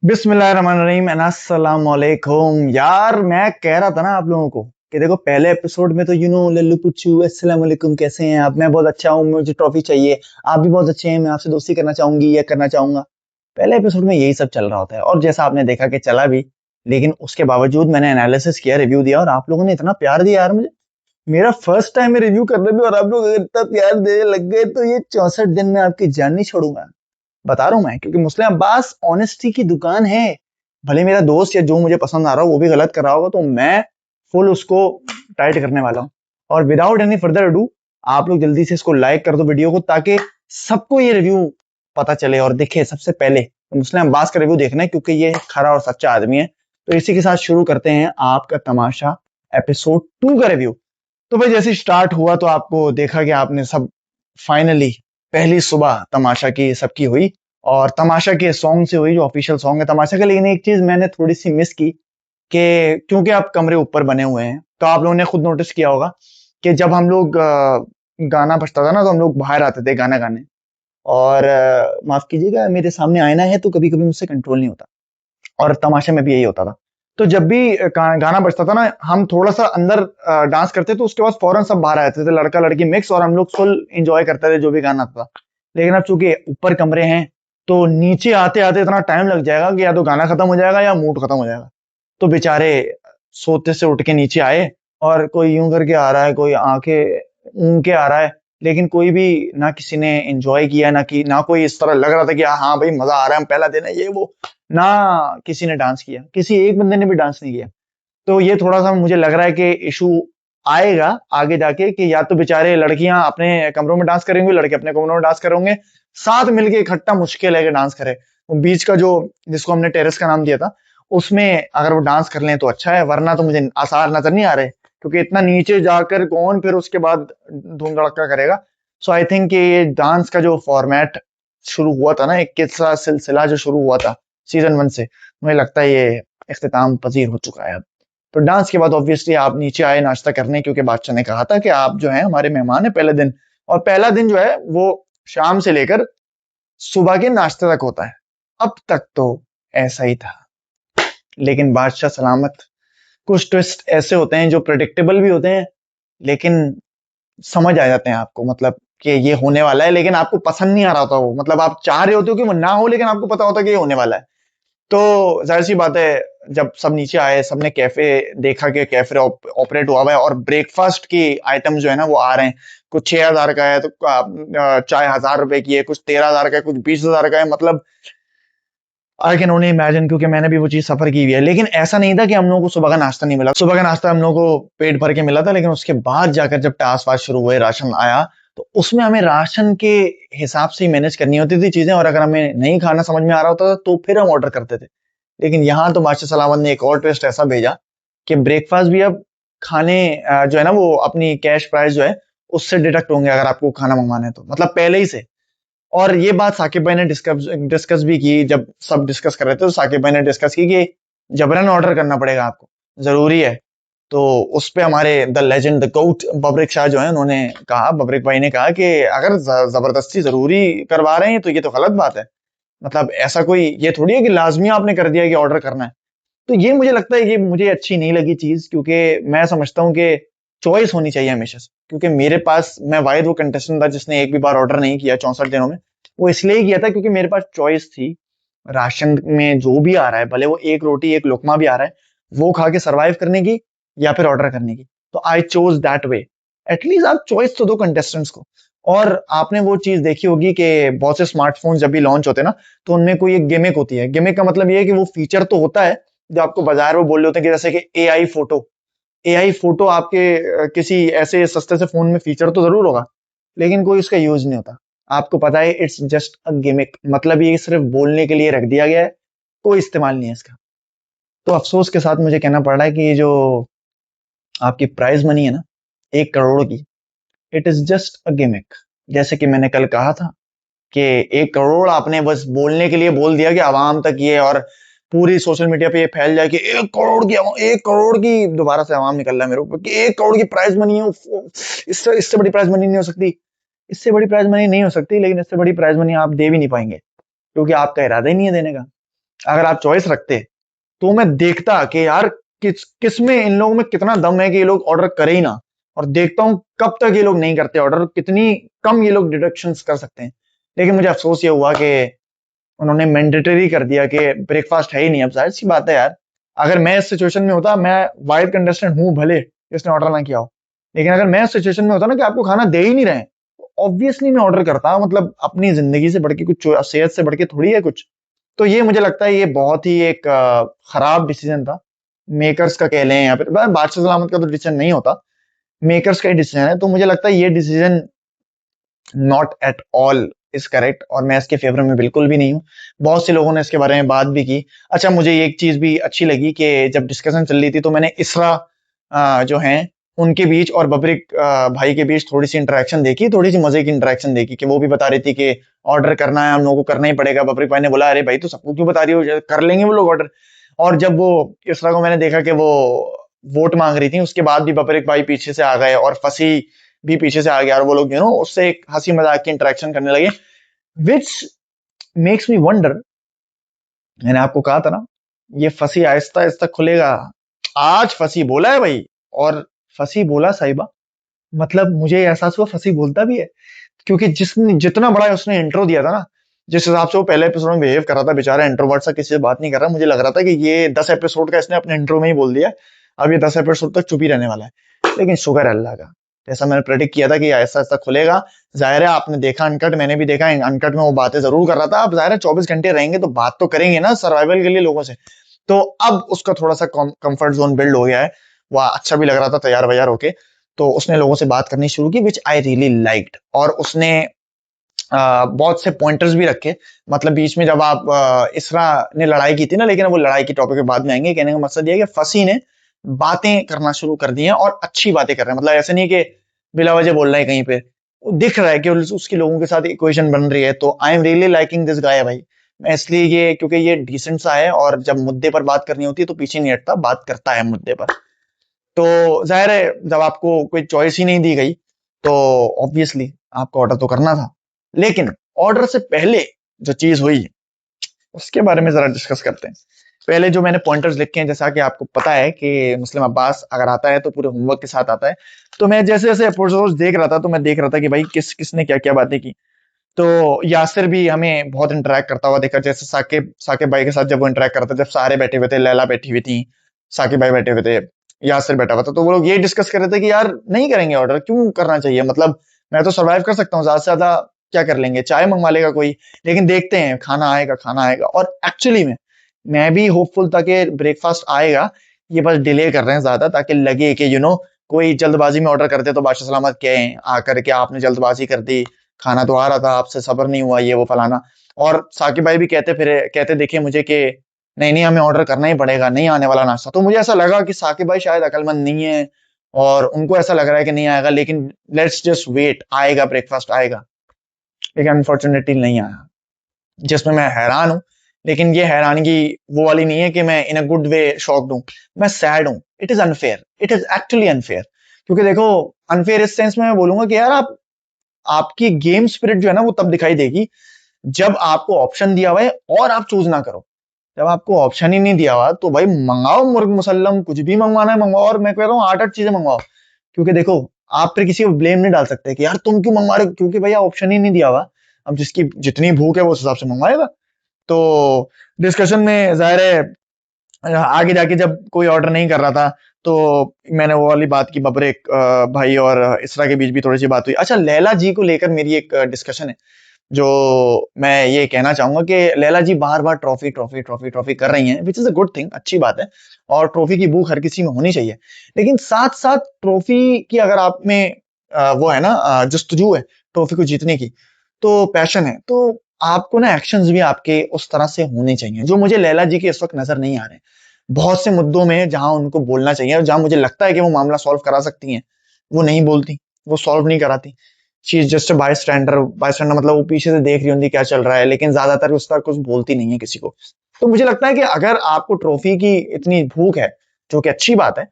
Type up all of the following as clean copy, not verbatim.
बिस्मिल्लाहिर्रहमानिर्रहीम अस्सलाम वालेकुम। यार मैं कह रहा था ना आप लोगों को कि देखो पहले एपिसोड में तो लल्लू पुच्चू अस्सलाम वालेकुम कैसे हैं आप। मैं बहुत अच्छा हूँ, मुझे ट्रॉफी चाहिए। आप भी बहुत अच्छे हैं, मैं आपसे दोस्ती करना चाहूंगी या करना चाहूंगा। पहले एपिसोड में यही सब चल रहा होता है और जैसा आपने देखा कि चला भी। लेकिन उसके बावजूद मैंने एनालिसिस किया, रिव्यू दिया और आप लोगों ने इतना प्यार दिया यार मुझे। मेरा फर्स्ट टाइम है रिव्यू करने में और आप लोग अगर इतना प्यार देने लग गए तो ये 64 दिन में आपकी जान नहीं छोड़ूंगा। बता रहा हूं मैं, क्योंकि मुस्लिम अब्बास ऑनेस्टी की दुकान है। भले मेरा दोस्त या जो मुझे पसंद आ रहा हो वो भी गलत कर रहा होगा तो मैं फुल उसको टाइट करने वाला हूं। और विदाउट एनी फर्दर अडू, आप लोग जल्दी से इसको लाइक कर दो वीडियो को, ताकि सबको ये रिव्यू पता चले और दिखे सबसे पहले तो मुस्लिम अब्बास का रिव्यू देखना है, क्योंकि ये खरा और सच्चा आदमी है। तो इसी के साथ शुरू करते हैं आपका तमाशा एपिसोड 2 का रिव्यू। तो भाई जैसे स्टार्ट हुआ तो आपको देखा कि आपने सब फाइनली पहली सुबह तमाशा की सबकी हुई। और तमाशा के सॉन्ग से हुई जो ऑफिशियल सॉन्ग है तमाशा का। लेकिन एक चीज मैंने थोड़ी सी मिस की कि क्योंकि आप कमरे ऊपर बने हुए हैं तो आप लोगों ने खुद नोटिस किया होगा कि जब हम लोग गाना बजता था ना तो हम लोग बाहर आते थे गाना गाने। और माफ कीजिएगा, मेरे सामने आईना है तो कभी कभी मुझसे कंट्रोल नहीं होता। और तमाशे में भी यही होता था। तो जब भी गाना बजता था ना, हम थोड़ा सा अंदर डांस करते तो उसके बाद फौरन सब बाहर आ जाते थे, लड़का लड़की मिक्स, और हम लोग फुल इंजॉय करते थे जो भी गाना था। लेकिन अब चूंकि ऊपर कमरे हैं तो नीचे आते आते इतना टाइम लग जाएगा कि या तो गाना खत्म हो जाएगा या मूड खत्म हो जाएगा। तो बेचारे सोते से उठ के नीचे आए और कोई यूं करके आ रहा है, कोई आंखें ऊं के आ रहा है। लेकिन कोई भी ना किसी ने एंजॉय किया, ना कोई इस तरह लग रहा था कि हाँ भाई मजा आ रहा है, हम पहला दिन है ये वो। ना किसी ने डांस किया, किसी एक बंदे ने भी डांस नहीं किया। तो ये थोड़ा सा मुझे लग रहा है कि इशू आएगा आगे जाके, कि या तो बेचारे लड़कियां अपने कमरों में डांस करेंगे, लड़के अपने कमरों में डांस करेंगे। साथ मिलके इकट्ठा मुश्किल है कि डांस करे। वो बीच का जो, जिसको हमने टेरेस का नाम दिया था, उसमें अगर वो डांस कर लें तो अच्छा है, वरना तो मुझे आसार नजर नहीं आ रहे, क्योंकि इतना नीचे जाकर कौन फिर उसके बाद धूम धड़का करेगा। सो आई थिंक ये डांस का जो फॉर्मेट शुरू हुआ था ना, एक किस्सा सिलसिला जो शुरू हुआ था सीजन 1 से, मुझे लगता है ये इख्तिताम पजीर हो चुका है अब। तो डांस के बाद ऑब्वियसली आप नीचे आए नाश्ता करने, क्योंकि बादशाह ने कहा था कि आप जो है हमारे मेहमान है पहले दिन। और पहला दिन जो है वो शाम से लेकर सुबह के नाश्ते तक होता है। अब तक तो ऐसा ही था, लेकिन बादशाह सलामत, कुछ ट्विस्ट ऐसे होते हैं जो प्रेडिक्टेबल भी होते हैं, लेकिन समझ आ जाते हैं आपको, मतलब कि ये होने वाला है, लेकिन आपको पसंद नहीं आ रहा होता वो, मतलब आप चाह रहे होते हो कि वो ना हो, लेकिन आपको पता होता है कि ये होने वाला है। तो जाहिर सी बात है, जब सब नीचे आए, सबने कैफे देखा कि कैफे ऑपरेट हुआ हुआ है और ब्रेकफास्ट की आइटम जो है ना वो आ रहे हैं। कुछ 6,000 का है तो चाय 1,000 रुपए की है, कुछ 13,000 का है, कुछ 20,000 का है। मतलब आई कैन ओनली इमेजिन, क्योंकि मैंने भी वो चीज सफर की हुई है। लेकिन ऐसा नहीं था कि हम लोगों को सुबह का नाश्ता नहीं मिला। सुबह का नाश्ता हम लोगों को पेट भर के मिला था, लेकिन उसके बाद जाकर जब टास्क वास्क शुरू हुए, राशन आया, तो उसमें हमें राशन के हिसाब से ही मैनेज करनी होती थी चीजें। और अगर हमें नहीं खाना समझ में आ रहा होता था तो फिर हम ऑर्डर करते थे। लेकिन यहाँ तो बादशाह सलामत ने एक और ट्विस्ट ऐसा भेजा कि ब्रेकफास्ट भी अब खाने जो है ना वो अपनी कैश प्राइस जो है उससे डिडक्ट होंगे अगर आपको खाना मंगवाना है तो, मतलब पहले ही से। और ये बात साकिब भाई ने डिस्कस डिस्कस भी की, जब सब डिस्कस कर रहे थे तो साकिब भाई ने डिस्कस की कि जबरन ऑर्डर करना पड़ेगा आपको, जरूरी है। तो उस पे हमारे द लेजेंड द गोट बबरिक शाह जो है, उन्होंने कहा, बबरिक भाई ने कहा कि अगर जबरदस्ती जरूरी करवा रहे हैं तो ये तो गलत बात है। मतलब ऐसा कोई ये थोड़ी है कि लाजमी आपने कर दिया कि ऑर्डर करना है। तो ये मुझे लगता है, ये मुझे अच्छी नहीं लगी चीज, क्योंकि मैं समझता हूँ कि चॉइस होनी चाहिए हमेशा से। क्योंकि मेरे पास, मैं वाहिद वो कंटेस्टेंट था जिसने एक भी बार ऑर्डर नहीं किया 64 दिनों में। वो इसलिए ही किया था क्योंकि मेरे पास चॉइस थी। राशन में जो भी आ रहा है, भले वो एक रोटी एक लुकमा भी आ रहा है, वो खा के सरवाइव करने की या फिर ऑर्डर करने की। तो I chose that way. At least आप चॉइस तो दो कंटेस्टेंट्स को। और आपने वो चीज देखी होगी कि बहुत से स्मार्टफोन जब भी लॉन्च होते हैं ना, तो उनमें कोई एक गिमिक होती है। गिमिक का मतलब ये है कि वो फीचर तो होता है जो आपको बाजार में बोल रहे होते हैं, कि जैसे कि एआई फोटो आपके किसी ऐसे सस्ते से फोन में फीचर तो जरूर होगा, लेकिन कोई उसका यूज नहीं होता। आपको पता है इट्स जस्ट अ गिमिक, मतलब ये सिर्फ बोलने के लिए रख दिया गया है, कोई इस्तेमाल नहीं है इसका। तो अफसोस के साथ मुझे कहना पड़ रहा है कि ये जो आपकी प्राइज मनी है ना, 1 करोड़ की, it is just a gimmick. जैसे कि मैंने कल कहा था कि 1 करोड़ आपने बस बोलने के लिए बोल दिया कि आवाम तक ये, और पूरी सोशल मीडिया पे ये फैल जाए कि 1 करोड़ की 1 करोड़ की, दोबारा से आवाम निकल रहा है मेरे ऊपर कि 1 करोड़ की प्राइज मनी है। इससे इससे बड़ी प्राइज मनी नहीं हो सकती। इससे बड़ी प्राइज मनी नहीं हो सकती, लेकिन इससे बड़ी प्राइज मनी आप दे भी नहीं पाएंगे, क्योंकि आपका इरादा ही नहीं है देने का। अगर आप चॉइस रखते तो मैं देखता कि यार किस में इन लोगों में कितना दम है कि ये लोग ऑर्डर करे ही ना, और देखता हूँ कब तक ये लोग नहीं करते ऑर्डर, कितनी कम ये लोग डिडक्शंस कर सकते हैं। लेकिन मुझे अफसोस ये हुआ कि उन्होंने मैंडेटरी कर दिया कि ब्रेकफास्ट है ही नहीं। अब जाहिर सी बात है यार, अगर मैं इस सिचुएशन में होता, मैं वाइड कंटेस्टेंट हूं भले इसने ऑर्डर ना किया हो, लेकिन अगर मैं इस सिचुएशन में होता ना कि आपको खाना दे ही नहीं रहे, ऑब्वियसली मैं ऑर्डर करता। मतलब अपनी जिंदगी से बढ़ के कुछ, सेहत से बढ़ के थोड़ी है कुछ। तो ये मुझे लगता है ये बहुत ही एक खराब डिसीजन था मेकर्स का, कह लें, या फिर बादशाह सलामत का तो डिसीजन नहीं होता, मेकर्स का ही डिसीजन है। तो मुझे लगता है ये decision not at all is correct, और मैं इसके फेवर में बिल्कुल भी नहीं हूँ। बहुत से लोगों ने इसके बारे में बात भी की। अच्छा, मुझे एक चीज भी अच्छी लगी कि जब डिस्कशन चल रही थी तो मैंने इसरा जो हैं उनके बीच और बबरिक भाई के बीच थोड़ी सी इंटरेक्शन देखी, थोड़ी सी मजे की इंटरेक्शन देखी, कि वो भी बता रही थी कि ऑर्डर करना है हम लोगों को, करना ही पड़ेगा। बबरिक भाई ने बोला अरे भाई तो सबको क्यों बता रही हो, कर लेंगे वो लोग ऑर्डर। और जब वो इसरा को मैंने देखा कि वो वोट मांग रही थी, उसके बाद भी बबरिक भाई पीछे से आ गए और फंसी भी पीछे से आ गया, और वो लोग उससे एक हंसी मजाक की इंटरेक्शन करने लगे, विच मेक्स मी वंडर। मैंने आपको कहा था ना, ये फंसी आहिस्ता आहिस्ता खुलेगा। आज फंसी बोला है भाई, और फंसी बोला साहिबा, मतलब मुझे एहसास हुआ फंसी बोलता भी है। क्योंकि जिसने जितना बड़ा उसने इंट्रो दिया था ना, जिस हिसाब से वो पहले एपिसोड में बिहेव कर रहा था, बेचारा इंट्रोवर्ट सा, किसी से बात नहीं कर रहा, मुझे लग रहा था कि ये 10 एपिसोड का इसने अपने इंट्रो में ही बोल दिया। अब ये 10 एपिसोड तक चुप ही रहने वाला है। लेकिन शुक्र है अल्लाह का, जैसा मैंने प्रेडिक्ट किया था कि ऐसा ऐसा खुलेगा। जाहिर है आपने देखा अनकट, मैंने भी देखा अनकट में वो बातें जरूर कर रहा था। अब जाहिर है 24 घंटे रहेंगे तो बात तो करेंगे ना सर्वाइवल के लिए लोगों से। तो अब उसका थोड़ा सा कंफर्ट जोन बिल्ड हो गया है, वह अच्छा भी लग रहा था तैयार वैयार होके। तो उसने लोगों से बात करनी शुरू की, विच आई रियली लाइक्ड। और उसने बहुत से पॉइंटर्स भी रखे। मतलब बीच में जब आप इसरा ने लड़ाई की थी ना, लेकिन वो लड़ाई की टॉपिक के बाद में आएंगे। कहने का मकसद ये है कि फसी ने बातें करना शुरू कर दी हैं, और अच्छी बातें कर रहे हैं। मतलब ऐसे नहीं कि बिला वजह बोल रहा है कहीं पे, वो दिख रहा है कि उसकी लोगों के साथ इक्वेशन बन रही है। तो I am really liking this guy भाई। मैं इसलिए ये, क्योंकि ये डिसेंट सा है, और जब मुद्दे पर बात करनी होती है तो पीछे नहीं हटता, बात करता है मुद्दे पर। तो जाहिर है जब आपको कोई चॉइस ही नहीं दी गई तो ऑब्वियसली आपको ऑर्डर तो करना था। लेकिन ऑर्डर से पहले जो चीज हुई उसके बारे में जरा डिस्कस करते हैं। पहले जो मैंने पॉइंटर्स लिखे हैं, जैसा कि आपको पता है कि मुस्लिम अब्बास अगर आता है तो पूरे होमवर्क के साथ आता है। तो मैं जैसे जैसे एपिसोड्स देख रहा था तो मैं देख रहा था कि भाई किस किसने क्या क्या बातें की। तो यासिर भी हमें बहुत इंटरेक्ट करता हुआ देखा, जैसे साकिब साकिब भाई के साथ जब वो इंटरेक्ट करता था, जब सारे बैठे हुए थे, लैला बैठी हुई थी, साकिब भाई बैठे हुए थे, यासिर बैठा हुआ था, तो वो लोग ये डिस्कस कर रहे थे कि यार नहीं करेंगे ऑर्डर, क्यों करना चाहिए, मतलब मैं तो सर्वाइव कर सकता हूँ, ज्यादा से ज्यादा क्या कर लेंगे, चाय मंगवा लेगा कोई, लेकिन देखते हैं खाना आएगा खाना आएगा। और एक्चुअली में मैं भी होपफुल था कि ब्रेकफास्ट आएगा। ये बस डिले कर रहे हैं ज्यादा, ताकि लगे कि कोई जल्दबाजी में ऑर्डर करते तो बादशाह सलामत कहें आकर के आपने जल्दबाजी कर दी, खाना तो आ रहा था, आपसे सब्र नहीं हुआ, ये वो फलाना। और साकिब भाई भी कहते देखे मुझे कि नहीं नहीं हमें ऑर्डर करना ही पड़ेगा, नहीं आने वाला नाश्ता। तो मुझे ऐसा लगा कि साकिब भाई शायद अकलमंद नहीं है, और उनको ऐसा लग रहा है कि नहीं आएगा, लेकिन लेट्स जस्ट वेट, आएगा ब्रेकफास्ट आएगा। लेकिन अनफॉर्चुनेटली नहीं आया, जिसमें मैं हैरान हूं। लेकिन ये हैरानगी वो वाली नहीं है कि मैं इन अ गुड वे शॉक्ड हूं, मैं सैड हूं। It is unfair, it is actually unfair. क्योंकि देखो, अनफेयर इस सेंस में मैं बोलूंगा कि यार आपकी गेम स्पिरिट जो है ना वो तब दिखाई देगी जब आपको ऑप्शन दिया हुआ है और आप चूज ना करो। जब आपको ऑप्शन ही नहीं दिया हुआ तो भाई मंगाओ मुर्ग मुसल्लम, कुछ भी मंगवाना है मंगवाओ, और मैं कह रहा हूँ 8-8 चीजें मंगवाओ। क्योंकि देखो, आप फिर किसी को ब्लेम नहीं डाल सकते कि यार तुम क्यों मंगवा रहे हो, क्योंकि भैया ऑप्शन ही नहीं दिया हुआ। अब जिसकी जितनी भूख है वो उस हिसाब से मंगवाएगा। तो डिस्कशन में जाहिर है आगे जाके जब कोई ऑर्डर नहीं कर रहा था तो मैंने वो वाली बात की, बबरेक भाई और इसरा के बीच भी थोड़ी सी बात हुई। अच्छा, लैला जी को लेकर मेरी एक डिस्कशन है, जो मैं ये कहना चाहूंगा कि लैला जी बार बार ट्रॉफी ट्रॉफी ट्रॉफी ट्रॉफी कर रही हैं, which is a good thing, अच्छी बात है। और ट्रॉफी की भूख हर किसी में होनी चाहिए। लेकिन साथ साथ ट्रॉफी की अगर आप में वो है ना, जस्तजू है ट्रॉफी को जीतने की, तो पैशन है, तो आपको ना एक्शंस भी आपके उस तरह से होने चाहिए, जो मुझे लैला जी के इस वक्त नजर नहीं आ रहे। बहुत से मुद्दों में जहां उनको बोलना चाहिए और जहां मुझे लगता है कि वो मामला सॉल्व करा सकती हैं, वो नहीं बोलती, वो सॉल्व नहीं कराती। She is just a bystander. Bystander मतलब वो पीछे से देख रही होती क्या चल रहा है, लेकिन ज्यादातर उस तरह कुछ बोलती नहीं है किसी को। तो मुझे लगता है कि अगर आपको ट्रॉफी की इतनी भूख है, जो कि अच्छी बात है,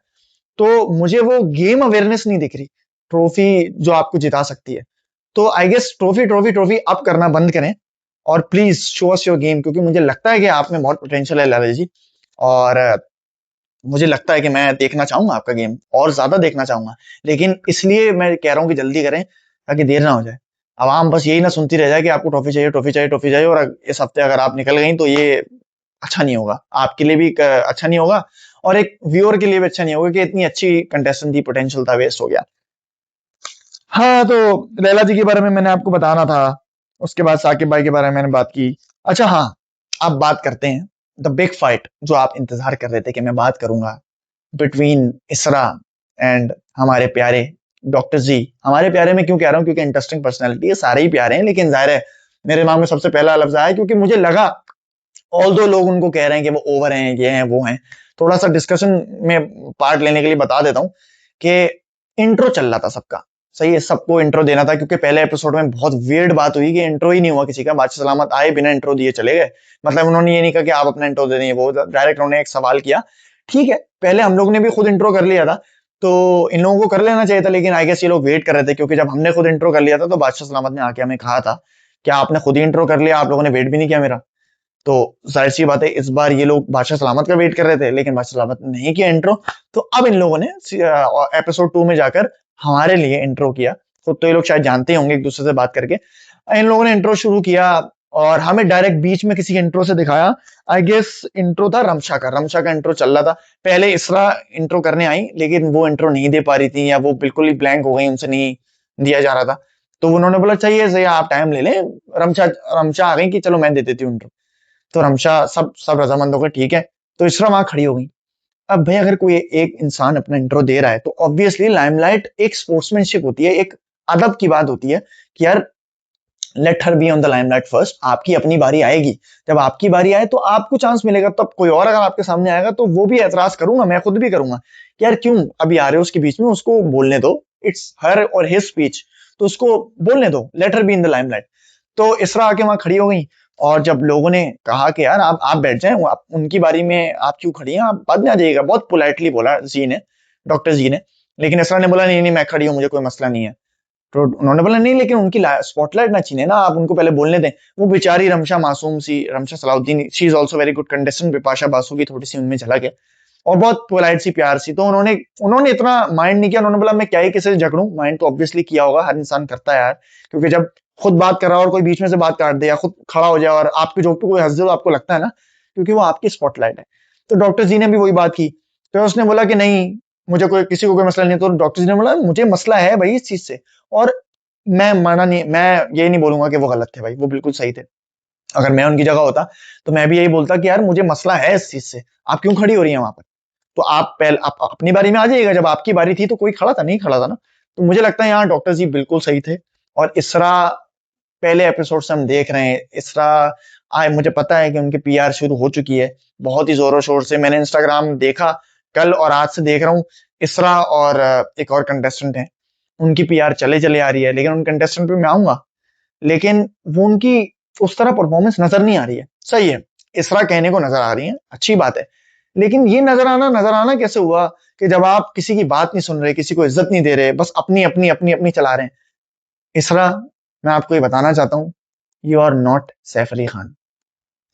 तो मुझे वो गेम अवेयरनेस नहीं दिख रही, ट्रॉफी जो आपको जिता सकती है। तो I guess trophy trophy trophy अब करना बंद करें, और please show us your game, क्योंकि मुझे लगता है कि आप में बहुत पोटेंशियल है लाला जी। और मुझे लगता है कि मैं देखना चाहूंगा आपका गेम, और ज्यादा देखना चाहूंगा। लेकिन इसलिए मैं कह रहा हूँ कि जल्दी करें ताकि देर ना हो जाए। आवाम बस यही ना सुनती रह जाए कि आपको ट्रॉफी चाहिए, ट्रॉफी चाहिए, ट्रॉफी चाहिए, और इस हफ्ते अगर आप निकल गई तो ये अच्छा नहीं होगा, आपके लिए भी अच्छा नहीं होगा, और एक व्यूअर के लिए भी अच्छा नहीं होगा कि इतनी अच्छी कंटेस्टेंट थी, पोटेंशियल था, वेस्ट हो गया। हाँ, तो लैला जी के बारे में मैंने आपको बताना था। उसके बाद साकिब भाई के बारे में मैंने बात की। अच्छा हाँ, अब बात करते हैं द बिग फाइट जो आप इंतजार कर रहे थे कि मैं बात करूंगा, बिटवीन इसरा एंड हमारे प्यारे डॉक्टर जी। हमारे प्यारे में क्यों कह रहा हूँ, क्योंकि इंटरेस्टिंग पर्सनैलिटी है, सारे ही प्यारे हैं, लेकिन जाहिर है मेरे दिमाग में सबसे पहला लफ्ज आया क्योंकि मुझे लगा, ऑल दो लोग उनको कह रहे हैं कि वो ओवर हैं, ये हैं, वो हैं, थोड़ा सा डिस्कशन में पार्ट लेने के लिए बता देता हूँ कि इंट्रो चल रहा था सबका, सही है, सबको इंट्रो देना था, क्योंकि पहले एपिसोड में बहुत वियर्ड बात हुई कि इंट्रो ही नहीं हुआ किसी का, बादशाह सलामत आए बिना इंट्रो दिए चले गए। मतलब उन्होंने ये नहीं कहा कि आप अपना इंट्रो दे दें, वो डायरेक्ट उन्होंने एक सवाल किया। ठीक है, पहले हम लोग ने भी खुद इंट्रो कर लिया था, तो इन लोगों को कर लेना चाहिए था, लेकिन आई गेस ये लोग वेट कर रहे थे, क्योंकि जब हमने खुद इंट्रो कर लिया था तो बादशाह सलामत ने आके हमें कहा था कि आपने खुद ही इंट्रो कर लिया, आप लोगों ने वेट भी नहीं किया मेरा। तो जाहिर सी बात है इस बार ये लोग बादशाह सलामत का वेट कर रहे थे, लेकिन बादशाह सलामत ने नहीं किया इंट्रो। तो अब इन लोगों ने एपिसोड 2 में जाकर हमारे लिए इंट्रो किया। खुद तो ये लोग शायद जानते होंगे एक दूसरे से बात करके। इन लोगों ने इंट्रो शुरू किया और हमें डायरेक्ट बीच में किसी इंट्रो से दिखाया। आई गेस इंट्रो था रमशा का इंट्रो चल रहा था। पहले इसरा इंट्रो करने आई, लेकिन वो इंट्रो नहीं दे पा रही थी, या वो बिल्कुल ही ब्लैंक हो गई, उनसे नहीं दिया जा रहा था। तो उन्होंने बोला चाहिए सही, आप टाइम ले लें। रमशा रमशा आ गई कि चलो मैं दे देती हूँ इंट्रो। तो रमशा सब सब रजामंद होकर ठीक है, तो इसरा वहां खड़ी हो गई। अब भाई अगर कोई एक इंसान अपना इंट्रो दे रहा है तो ऑब्वियसली लाइमलाइट एक स्पोर्ट्समैनशिप होती है, एक अदब की बात होती है कि यार let her be on the limelight first, आपकी अपनी बारी आएगी, जब आपकी बारी आए तो आपको चांस मिलेगा, तब कोई और अगर आपके सामने आएगा तो वो भी एतराज करूंगा, मैं खुद भी करूंगा कि यार क्यों अभी आ रहे हो उसके बीच में, उसको बोलने दो, इट्स हर और हिज स्पीच, तो उसको बोलने दो, let her be in the limelight. तो इसरा आके वहां खड़ी हो गई, और जब लोगों ने कहा कि यार आप बैठ जाएं, उनकी बारी में आप क्यों खड़ी हैं, आप बाद में आ जाइएगा, बहुत पोलाइटली बोला जी ने, डॉक्टर जी ने। लेकिन इसरा ने बोला नहीं नहीं मैं खड़ी हूं, मुझे कोई मसला नहीं है। तो उन्होंने बोला नहीं, लेकिन उनकी स्पॉटलाइट ना छीने ना, आप उनको पहले बोलने दें। वो बेचारी रमशा मासूम सी, Ramsha Salauddin, she is also very good contestant, Bipasha Basu की थोड़ी सी उनमें झलक है, और बहुत पोलाइट सी, प्यार सी। तो उन्होंने उन्होंने इतना माइंड नहीं किया, उन्होंने बोला मैं क्या ही किसी से झगड़ूं, माइंड तो ऑब्वियसली किया होगा, हर इंसान करता है यार, क्योंकि जब खुद बात कर रहा हो और कोई बीच में से बात काट दे या खुद खड़ा हो जाए और आपके जोक पे कोई हंस दे, तो आपको लगता है ना, क्योंकि वो आपकी स्पॉटलाइट है। तो डॉक्टर जी ने भी वही बात की, तो उसने बोला कि नहीं, मुझे कोई किसी को कोई मसला नहीं है। तो डॉक्टर जी ने बोला मुझे मसला है भाई इस चीज से, और मैं माना नहीं, मैं ये नहीं बोलूंगा कि वो गलत थे भाई, वो बिल्कुल सही थे। अगर मैं उनकी जगह होता तो मैं भी यही बोलता कि यार मुझे मसला है इस चीज से, आप क्यों खड़ी हो रही हैं वहां पर, तो आप पहले आप अपनी बारी में आ जाइएगा, जब आपकी बारी थी तो कोई खड़ा था, नहीं खड़ा था ना। तो मुझे लगता है यहाँ डॉक्टर जी बिल्कुल सही थे। और इसरा पहले एपिसोड से हम देख रहे हैं, इसरा आए, मुझे पता है कि उनकी पीआर शुरू हो चुकी है बहुत ही जोरों शोर से, मैंने इंस्टाग्राम देखा कल और आज से देख रहा हूँ। इसरा और एक और कंटेस्टेंट है, उनकी पीआर चले चले आ रही है, लेकिन उन कंटेस्टेंट पे मैं आऊंगा, लेकिन वो उनकी उस तरह परफॉर्मेंस नजर नहीं आ रही है। सही है, इसरा कहने को नजर आ रही है, अच्छी बात है, लेकिन ये नजर आना कैसे हुआ कि जब आप किसी की बात नहीं सुन रहे, किसी को इज्जत नहीं दे रहे, बस अपनी अपनी अपनी अपनी चला रहे हैं। इसरा, मैं आपको ये बताना चाहता हूँ, you are not Saif Ali Khan.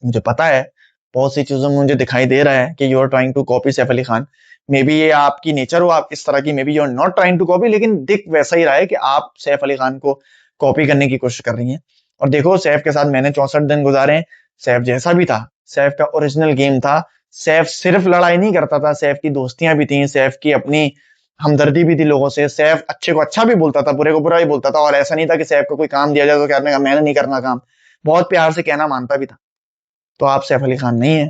मुझे पता है बहुत सी चीजों में मुझे दिखाई दे रहा है कि you are trying to copy Saif Ali Khan, maybe ये आपकी नेचर हो आप इस तरह की, maybe you are not trying to copy, लेकिन दिख वैसा ही रहा है कि आप सैफ अली खान को कॉपी करने की कोशिश कर रही हैं। और देखो सैफ के साथ मैंने 64 दिन गुजारे हैं, सैफ जैसा भी था, सैफ का ओरिजिनल गेम था, सैफ सिर्फ लड़ाई नहीं करता था, सैफ की दोस्तियां भी थी, सैफ की अपनी हमदर्दी भी थी लोगों से, सैफ अच्छे को अच्छा भी बोलता था, बुरे को बुरा ही बोलता था, और ऐसा नहीं था कि सैफ को कोई काम दिया जाए तो कहने का मैंने नहीं करना काम, बहुत प्यार से कहना मानता भी था। तो आप सैफ अली खान नहीं है,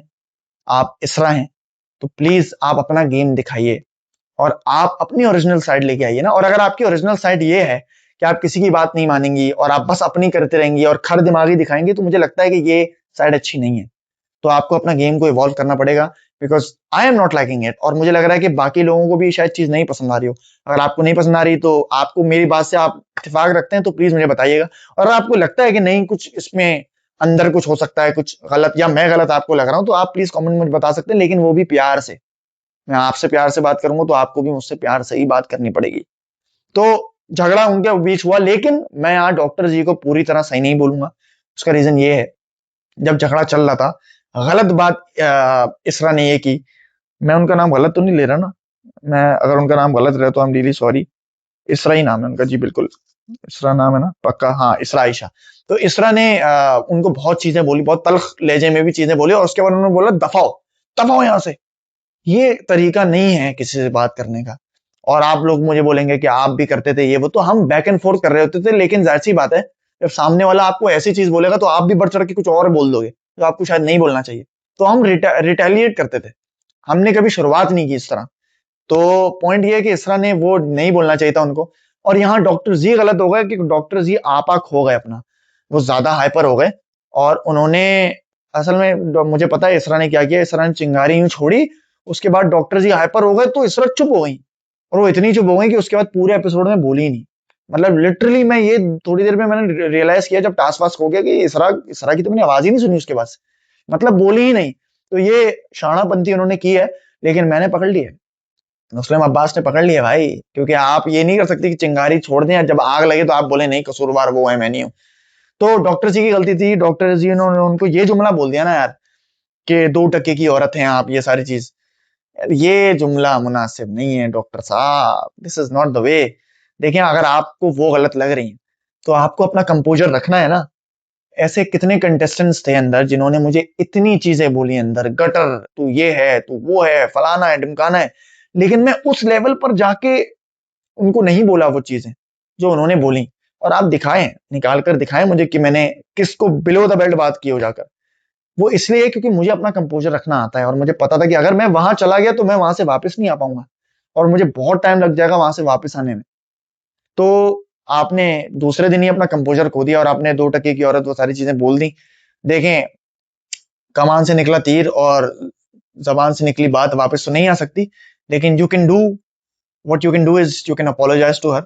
आप इसरा हैं। तो प्लीज आप अपना गेम दिखाइए और आप अपनी ओरिजिनल साइड लेके आइए ना। और अगर आपकी ओरिजिनल साइड ये है कि आप किसी की बात नहीं मानेंगी और आप बस अपनी करते रहेंगी और खर दिमागी दिखाएंगे, तो मुझे लगता है कि ये साइड अच्छी नहीं है। तो आपको अपना गेम को इवॉल्व करना पड़ेगा, because I am not liking it, और मुझे लग रहा है कि बाकी लोगों को भी शायद चीज नहीं पसंद आ रही हो। अगर आपको नहीं पसंद आ रही तो आपको मेरी बात से आप इत्तेफाक रखते हैं तो प्लीज मुझे बताइएगा, और अगर आपको लगता है कि नहीं कुछ इसमें अंदर कुछ हो सकता है, कुछ गलत या मैं गलत आपको लग रहा हूं, तो आप प्लीज कमेंट में मुझे बता सकते हैं, लेकिन वो भी प्यार से। मैं आपसे प्यार से बात करूंगा तो आपको भी मुझसे प्यार से ही बात करनी पड़ेगी। तो झगड़ा उनके बीच हुआ, लेकिन मैं यहाँ डॉक्टर जी को पूरी तरह सही नहीं बोलूंगा, उसका रीजन ये है, जब झगड़ा चल रहा था, गलत बात इसरा ने ये की। मैं उनका नाम गलत तो नहीं ले रहा ना, मैं अगर उनका नाम गलत रहे तो आई एम रियली सॉरी। इसरा ही नाम है उनका जी, बिल्कुल इसरा नाम है ना, पक्का, हाँ इसरा आयशा। तो इसरा ने उनको बहुत चीजें बोली, बहुत तल्ख लहजे में भी चीजें बोली, और उसके बाद उन्होंने बोला दफाओ, दफाओ यहाँ से। ये तरीका नहीं है किसी से बात करने का। और आप लोग मुझे बोलेंगे कि आप भी करते थे ये वो, तो हम बैक एंड फोर्थ कर रहे होते थे, लेकिन जाहिर सी बात है, जब सामने वाला आपको ऐसी चीज बोलेगा तो आप भी बढ़ चढ़ के कुछ और बोल दोगे, तो आपको शायद नहीं बोलना चाहिए। तो हम रिटेलिएट करते थे, हमने कभी शुरुआत नहीं की इस तरह। तो पॉइंट ये है कि इसरा ने वो नहीं बोलना चाहिए था उनको। और यहाँ डॉक्टर जी गलत हो गए कि डॉक्टर जी आपा खो गए अपना, वो ज्यादा हाइपर हो गए। और उन्होंने, असल में मुझे पता है इसरा ने क्या किया, इसरा ने चिंगारी यूं छोड़ी, उसके बाद डॉक्टर जी हाइपर हो गए तो इसरा चुप हो गई। और वो इतनी चुप हो गई कि उसके बाद पूरे एपिसोड में बोली ही नहीं। मतलब लिटरली मैं ये थोड़ी देर में मैंने रियलाइज किया जब टास्क वास्क हो गया कि इसरा इसरा की तो मैंने आवाज ही नहीं सुनी उसके बाद से। मतलब बोली ही नहीं। तो ये शाणापंथी उन्होंने की है, लेकिन मैंने पकड़ लिया, मुस्लिम अब्बास ने पकड़ लिया भाई। क्योंकि आप ये नहीं कर सकते कि चिंगारी छोड़ दें, जब आग लगे तो आप बोले नहीं कसूरवार वो है, मैं नहीं हूं। तो डॉक्टर जी की गलती थी, डॉक्टर जी ने उनको ये जुमला बोल दिया ना यार, कि 2 टके की औरत हैं आप, ये सारी चीज। यार ये जुमला मुनासिब नहीं है डॉक्टर साहब, this is not the way. देखिए अगर आपको वो गलत लग रही है तो आपको अपना कंपोजर रखना है ना। ऐसे कितने कंटेस्टेंट्स थे अंदर जिन्होंने मुझे इतनी चीजें बोली अंदर, गटर तू ये है, तू वो है, फलाना है, ढिमकाना है, लेकिन मैं उस लेवल पर जाके उनको नहीं बोला वो चीजें जो उन्होंने बोली। और आप दिखाएं, निकाल कर दिखाएं मुझे कि मैंने किसको बिलो द बेल्ट बात की हो जाकर। वो इसलिए क्योंकि मुझे अपना कंपोजर रखना आता है, और मुझे पता था कि अगर मैं वहां चला गया तो मैं वहां से वापस नहीं आ पाऊंगा, और मुझे बहुत टाइम लग जाएगा वहां से वापस आने में। तो आपने दूसरे दिन ही अपना कंपोजर खो दिया, और आपने 2 टके की औरत वो सारी चीजें बोल दी। देखें, कमान से निकला तीर और जबान से निकली बात वापस तो नहीं आ सकती, लेकिन you can do what you can do is you can apologise to her.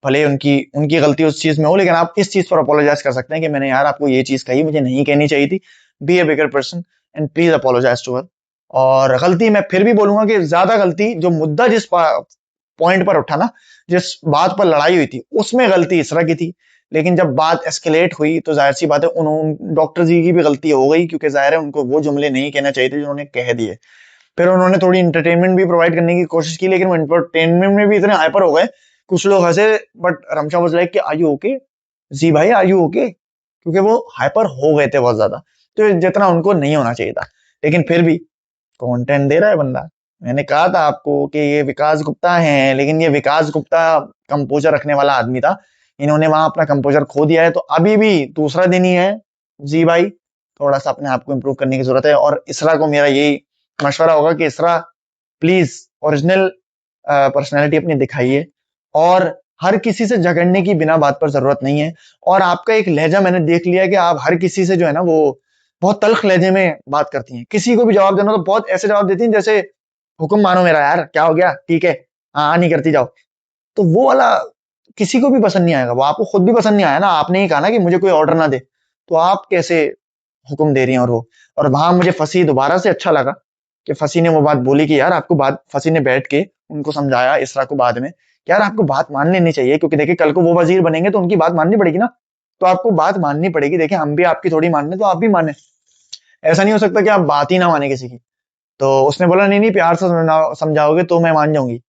भले उनकी उनकी गलती उस चीज में हो, लेकिन आप इस चीज पर अपोलोजाइज कर सकते हैं कि मैंने यार आपको ये चीज कही, मुझे नहीं कहनी चाहिए थी। Be a bigger person and please apologise to her. और गलती मैं फिर भी बोलूंगा कि ज्यादा गलती, जो मुद्दा जिस पॉइंट पर उठा ना, जिस बात पर लड़ाई हुई थी, उसमें गलती इसरा की थी। लेकिन जब बात एस्केलेट हुई तो जाहिर सी बात है उन्होंने डॉक्टर जी की भी गलती हो गई, क्योंकि जाहिर है उनको वो जुमले नहीं कहना चाहिए थे जो उन्होंने कह दिए। फिर उन्होंने थोड़ी इंटरटेनमेंट भी प्रोवाइड करने की कोशिश की, लेकिन वो इंटरटेनमेंट में भी इतने हाइपर हो गए, कुछ लोग हंसे, बट रमशा वाज लाइक कि आर यू ओके जी भाई, आर यू ओके, क्योंकि वो हाइपर हो गए थे बहुत ज्यादा, तो जितना उनको नहीं होना चाहिए था। लेकिन फिर भी कंटेंट दे रहा है बंदा। मैंने कहा था आपको कि ये विकास गुप्ता है, लेकिन ये विकास गुप्ता कंपोजर रखने वाला आदमी था, इन्होंने वहां अपना कंपोजर खो दिया है। तो अभी भी दूसरा दिन ही है जी भाई, थोड़ा सा अपने आप को इम्प्रूव करने की जरूरत है। और इसरा को मेरा यही मशवरा होगा कि इसरा प्लीज ओरिजिनल पर्सनैलिटी अपनी दिखाइए, और हर किसी से झगड़ने की बिना बात पर जरूरत नहीं है। और आपका एक लहजा मैंने देख लिया है कि आप हर किसी से जो है ना वो बहुत तल्ख लहजे में बात करती हैं। किसी को भी जवाब देना तो बहुत ऐसे जवाब देती हैं जैसे हुक्म मानो मेरा यार, क्या हो गया, ठीक है, हाँ नहीं करती जाओ। तो वो वाला किसी को भी पसंद नहीं आएगा, वो आपको खुद भी पसंद नहीं आया ना, आपने ही कहा ना कि मुझे कोई ऑर्डर ना दे, तो आप कैसे हुक्म दे रही हैं। और वो, और वहां मुझे फंसी दोबारा से अच्छा लगा कि फंसी ने वो बात बोली कि यार आपको बात, फंसी ने बैठ के उनको समझाया इसरा को बाद में कि यार आपको बात मान लेनी चाहिए, क्योंकि देखिए कल को वो वजीर बनेंगे तो उनकी बात माननी पड़ेगी ना, तो आपको बात माननी पड़ेगी। देखिए हम भी आपकी थोड़ी मान रहे तो आप भी माने, ऐसा नहीं हो सकता कि आप बात ही ना माने किसी की। तो उसने बोला नहीं नहीं, प्यार से समझाओगे तो मैं मान जाऊंगी।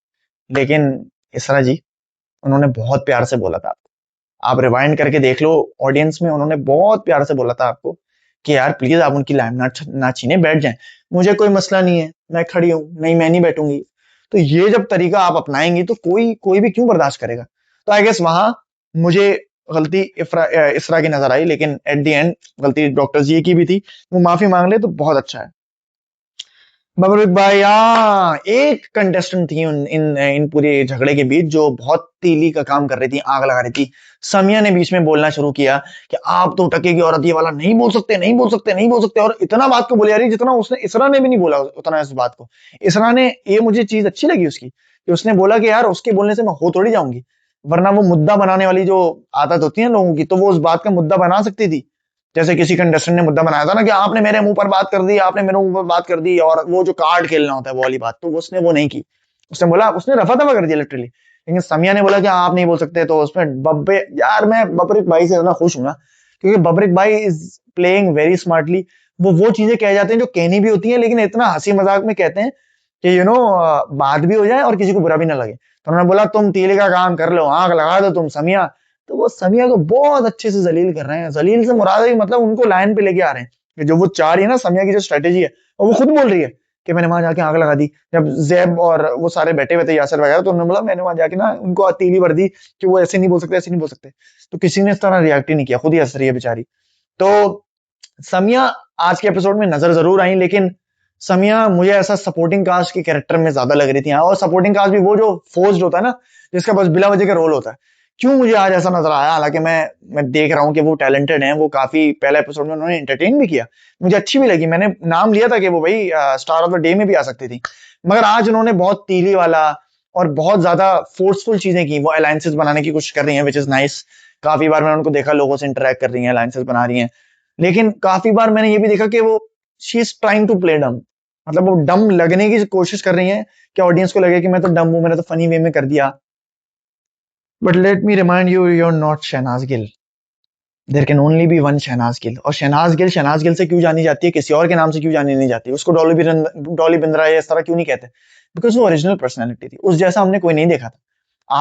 लेकिन इसरा जी, उन्होंने बहुत प्यार से बोला था। आप रिवाइंड करके देख लो, ऑडियंस में उन्होंने बहुत प्यार से बोला था आपको कि यार प्लीज आप उनकी लाइन ना छीने, बैठ जाएं, मुझे कोई मसला नहीं है, मैं खड़ी हूं, नहीं मैं नहीं बैठूंगी। तो ये जब तरीका आप अपनाएंगी तो कोई कोई भी क्यों बर्दाश्त करेगा। तो आई गेस वहां मुझे गलती इसरा की नजर आई, लेकिन एट द एंड गलती डॉक्टर जी की भी थी, वो माफी मांग ले तो बहुत अच्छा है। मबरूक भाई, हाँ एक कंटेस्टेंट थी इन पूरे झगड़े के बीच जो बहुत तीली का काम कर रही थी, आग लगा रही थी। समिया ने बीच में बोलना शुरू किया कि आप तो टके की औरत ये वाला नहीं बोल सकते, नहीं बोल सकते, नहीं बोल सकते, और इतना बात को बोली जा रही जितना उसने, इसरा ने भी नहीं बोला उतना इस बात को। इसरा ने, ये मुझे चीज अच्छी लगी उसकी कि उसने बोला कि यार उसके बोलने से मैं हो थोड़ी जाऊंगी, वरना वो मुद्दा बनाने वाली जो आदत होती है लोगों की, तो वो उस बात का मुद्दा बना सकती थी। जैसे किसी कंटेस्टेंट ने मुद्दा बनाया था ना कि आपने मेरे मुंह पर बात कर दी, आपने मेरे मुंह पर बात कर दी, और वो जो कार्ड खेलना होता है वो वाली बात, तो उसने वो नहीं की। उसने बोला, उसने रफा दफा कर दिया लिटरली। लेकिन समिया ने बोला कि आप नहीं बोल सकते, तो उसमें बब्बे, यार मैं बबरीक भाई से इतना खुश हूं ना, क्योंकि बबरिक भाई इज प्लेइंग वेरी स्मार्टली। वो चीजें कह जाते हैं जो कहनी भी होती है, लेकिन इतना हंसी मजाक में कहते हैं कि बात भी हो जाए और किसी को बुरा भी ना लगे। तो उन्होंने बोला तुम तीली का काम कर लो, आंख लगा दो तुम समिया। तो वो समिया को बहुत अच्छे से जलील कर रहे हैं। जलील से मुराद है कि मतलब उनको लाइन पे लेके आ रहे हैं कि जो वो चाह रही है ना, समिया की जो स्ट्रेटेजी है, और वो खुद बोल रही है कि मैंने वहां जाके आग लगा दी। जब जैब और वो सारे बैठे हुए थे यासर वगैरह, तो उन्होंने बोला मैंने वहां जाके ना उनको तीली भर दी कि वो ऐसे नहीं बोल सकते, ऐसे नहीं बोल सकते। तो किसी ने इस तरह रिएक्ट ही नहीं किया, खुद ही हंस रही है बेचारी। तो समिया आज के एपिसोड में नजर जरूर आई, लेकिन समिया मुझे ऐसा सपोर्टिंग कास्ट के कैरेक्टर में ज्यादा लग रही थी। और सपोर्टिंग कास्ट भी वो जो फोर्स्ड होता है ना, जिसका बस बिला वजह का रोल होता है। क्यों मुझे आज ऐसा नजर आया, हालांकि मैं देख रहा हूँ कि वो टैलेंटेड हैं, वो काफी पहले एपिसोड में उन्होंने एंटरटेन भी किया, मुझे अच्छी भी लगी। मैंने नाम लिया था कि वो भाई स्टार ऑफ द डे में भी आ सकती थी, मगर आज उन्होंने बहुत तीली वाला और बहुत ज्यादा फोर्सफुल चीजें की। वो अलायंसेस बनाने की कोशिश कर रही हैं, विच इज नाइस। काफी बार मैंने उनको देखा लोगों से इंटरेक्ट कर रही हैं, अलायंसेस बना रही हैं। लेकिन काफी बार मैंने ये भी देखा कि वो she is trying to play dumb, मतलब वो डम लगने की कोशिश कर रही है कि ऑडियंस को लगे कि मैं तो डम हूं, मैंने तो फनी वे में कर दिया। But let me remind you, you are not Shehnaaz Gill. There can only be one Shehnaaz Gill. और शहनाज गिल से क्यों जानी जाती है, किसी और के नाम से क्यों जानी नहीं जाती? उसको डॉली बिंद्रा या इस तरह क्यों नहीं कहते? बिकॉज वो ओरिजिनल पर्सनैलिटी थी, उस जैसा हमने कोई नहीं देखा था।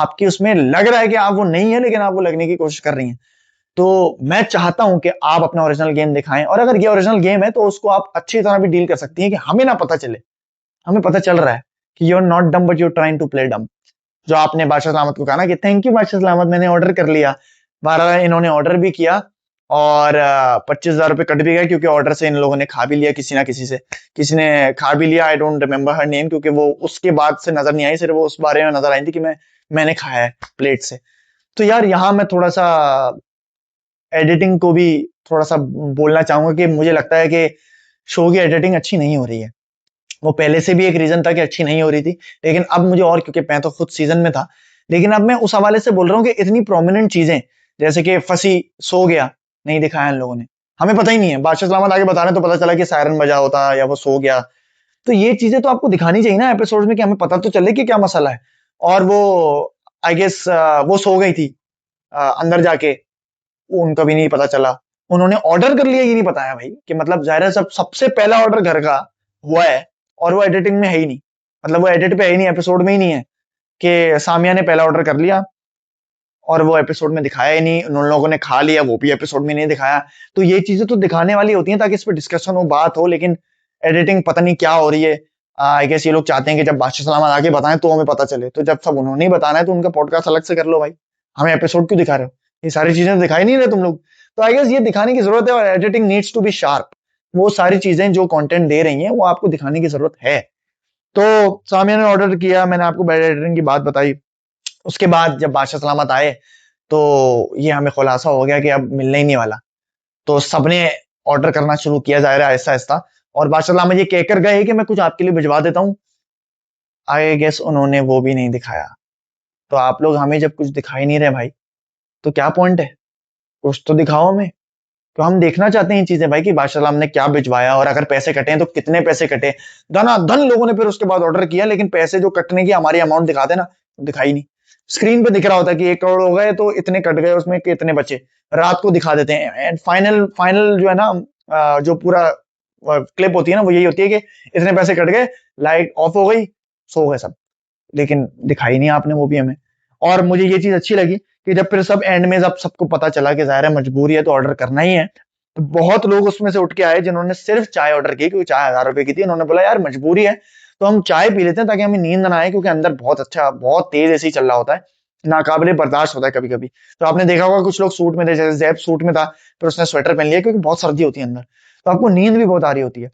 आपकी उसमें लग रहा है कि आप वो नहीं है, लेकिन आप वो लगने की कोशिश कर रही हैं। तो मैं चाहता हूं कि आप अपना ओरिजिनल गेम दिखाएं, और अगर ये ओरिजिनल गेम है तो उसको आप अच्छी तरह भी डील कर सकती हैं कि हमें ना पता चले। हमें पता चल रहा है कि you are not dumb but you are trying to play dumb. जो आपने बादशाह सलामत को कहा ना कि थैंक यू बादशाह सलामत, मैंने ऑर्डर कर लिया। 12 इन्होंने ऑर्डर भी किया और 25,000 रुपए कट भी गए, क्योंकि ऑर्डर से इन लोगों ने खा भी लिया किसी ना किसी से। किसी ने खा भी लिया, I don't remember her name, क्योंकि वो उसके बाद से नजर नहीं आई, सिर्फ वो उस बारे में नजर आई थी कि मैंने खाया है प्लेट से। तो यार यहाँ मैं थोड़ा सा एडिटिंग को भी थोड़ा सा बोलना चाहूंगा कि मुझे लगता है कि शो की एडिटिंग अच्छी नहीं हो रही है। वो पहले से भी एक रीजन था कि अच्छी नहीं हो रही थी, लेकिन अब मुझे और, क्योंकि मैं तो खुद सीजन में था, लेकिन अब मैं उस हवाले से बोल रहा हूँ कि इतनी प्रोमिनेंट चीजें, जैसे कि फंसी सो गया, नहीं दिखाया इन लोगों ने, हमें पता ही नहीं है। बादशाह सलामत आगे बता रहे हैं तो पता चला कि सायरन बजा होता या वो सो गया। तो ये चीजें तो आपको दिखानी चाहिए ना एपिसोड में, कि हमें पता तो चले कि क्या मसला है। और वो आई गेस वो सो गई थी अंदर जाके, वो उनका भी नहीं पता चला। उन्होंने ऑर्डर कर लिया, ये नहीं बताया भाई, कि मतलब जाहिर है सबसे पहला ऑर्डर घर का हुआ है, और वो एडिटिंग में है ही नहीं। मतलब वो एडिट पे है ही नहीं, एपिसोड में ही नहीं है कि सामिया ने पहला ऑर्डर कर लिया, और वो एपिसोड में दिखाया ही नहीं। उन लोगों ने खा लिया, वो भी एपिसोड में नहीं दिखाया। तो ये चीजें तो दिखाने वाली होती हैं ताकि इस पर डिस्कशन हो, बात हो, लेकिन एडिटिंग पता नहीं क्या हो रही है। आई गेस ये लोग चाहते हैं कि जब बादशाह सलामत आके बताएं तो हमें पता चले। तो जब सब उन्होंने ही बताना है तो उनका पॉडकास्ट अलग से कर लो भाई, हमें एपिसोड क्यों दिखा रहे हो? ये सारी चीजें तो दिखाई नहीं रहे तुम लोग। तो आई गेस ये दिखाने की जरूरत है, और editing needs to be sharp. वो सारी चीजें जो कंटेंट दे रही हैं वो आपको दिखाने की जरूरत है। तो सामिया ने ऑर्डर किया, मैंने आपको बैड एडिटिंग की बात बताई। उसके बाद जब बादशाह सलामत आए तो ये हमें खुलासा हो गया कि अब मिलने ही नहीं वाला। तो सबने ऑर्डर करना शुरू किया, जाहिर है आहिस्ता आहिस्ता। और बादशाह सलामत ये कहकर गए कि मैं कुछ आपके लिए भिजवा देता हूँ। आई गेस उन्होंने वो भी नहीं दिखाया। तो आप लोग हमें जब कुछ दिखाई नहीं रहे भाई, तो क्या पॉइंट है? कुछ तो दिखाओ हमें। तो हम देखना चाहते हैं ये चीजें भाई, कि बादशाह सलाम ने क्या भिजवाया, और अगर पैसे कटे हैं तो कितने पैसे कटे। धन लोगों ने फिर उसके बाद ऑर्डर किया, लेकिन पैसे जो कटने की हमारी अमाउंट दिखाते ना, दिखाई नहीं। स्क्रीन पे दिख रहा होता है कि 1 करोड़ हो गए तो इतने कट गए, उसमें कितने बचे रात को दिखा देते हैं। एंड फाइनल फाइनल जो है ना, जो पूरा क्लिप होती है ना, वो यही होती है कि इतने पैसे कट गए, लाइट ऑफ हो गई, सो गए सब। लेकिन दिखाई नहीं आपने वो भी हमें। और मुझे ये चीज अच्छी लगी कि जब फिर सब एंड में जब सबको पता चला कि जाहिर है मजबूरी है तो ऑर्डर करना ही है, तो बहुत लोग उसमें से उठ के आए जिन्होंने सिर्फ चाय ऑर्डर की, क्योंकि चाय 1,000 रुपए की थी। उन्होंने बोला यार मजबूरी है तो हम चाय पी लेते हैं ताकि हमें नींद ना आए, क्योंकि अंदर बहुत अच्छा बहुत तेज ऐसी चल रहा होता है, नाकाबिले बर्दाश्त होता है कभी कभी। तो आपने देखा होगा कुछ लोग सूट में थे, जैसे जैब सूट में था, फिर उसने स्वेटर पहन लिया, क्योंकि बहुत सर्दी होती है अंदर, तो आपको नींद भी बहुत आ रही होती है,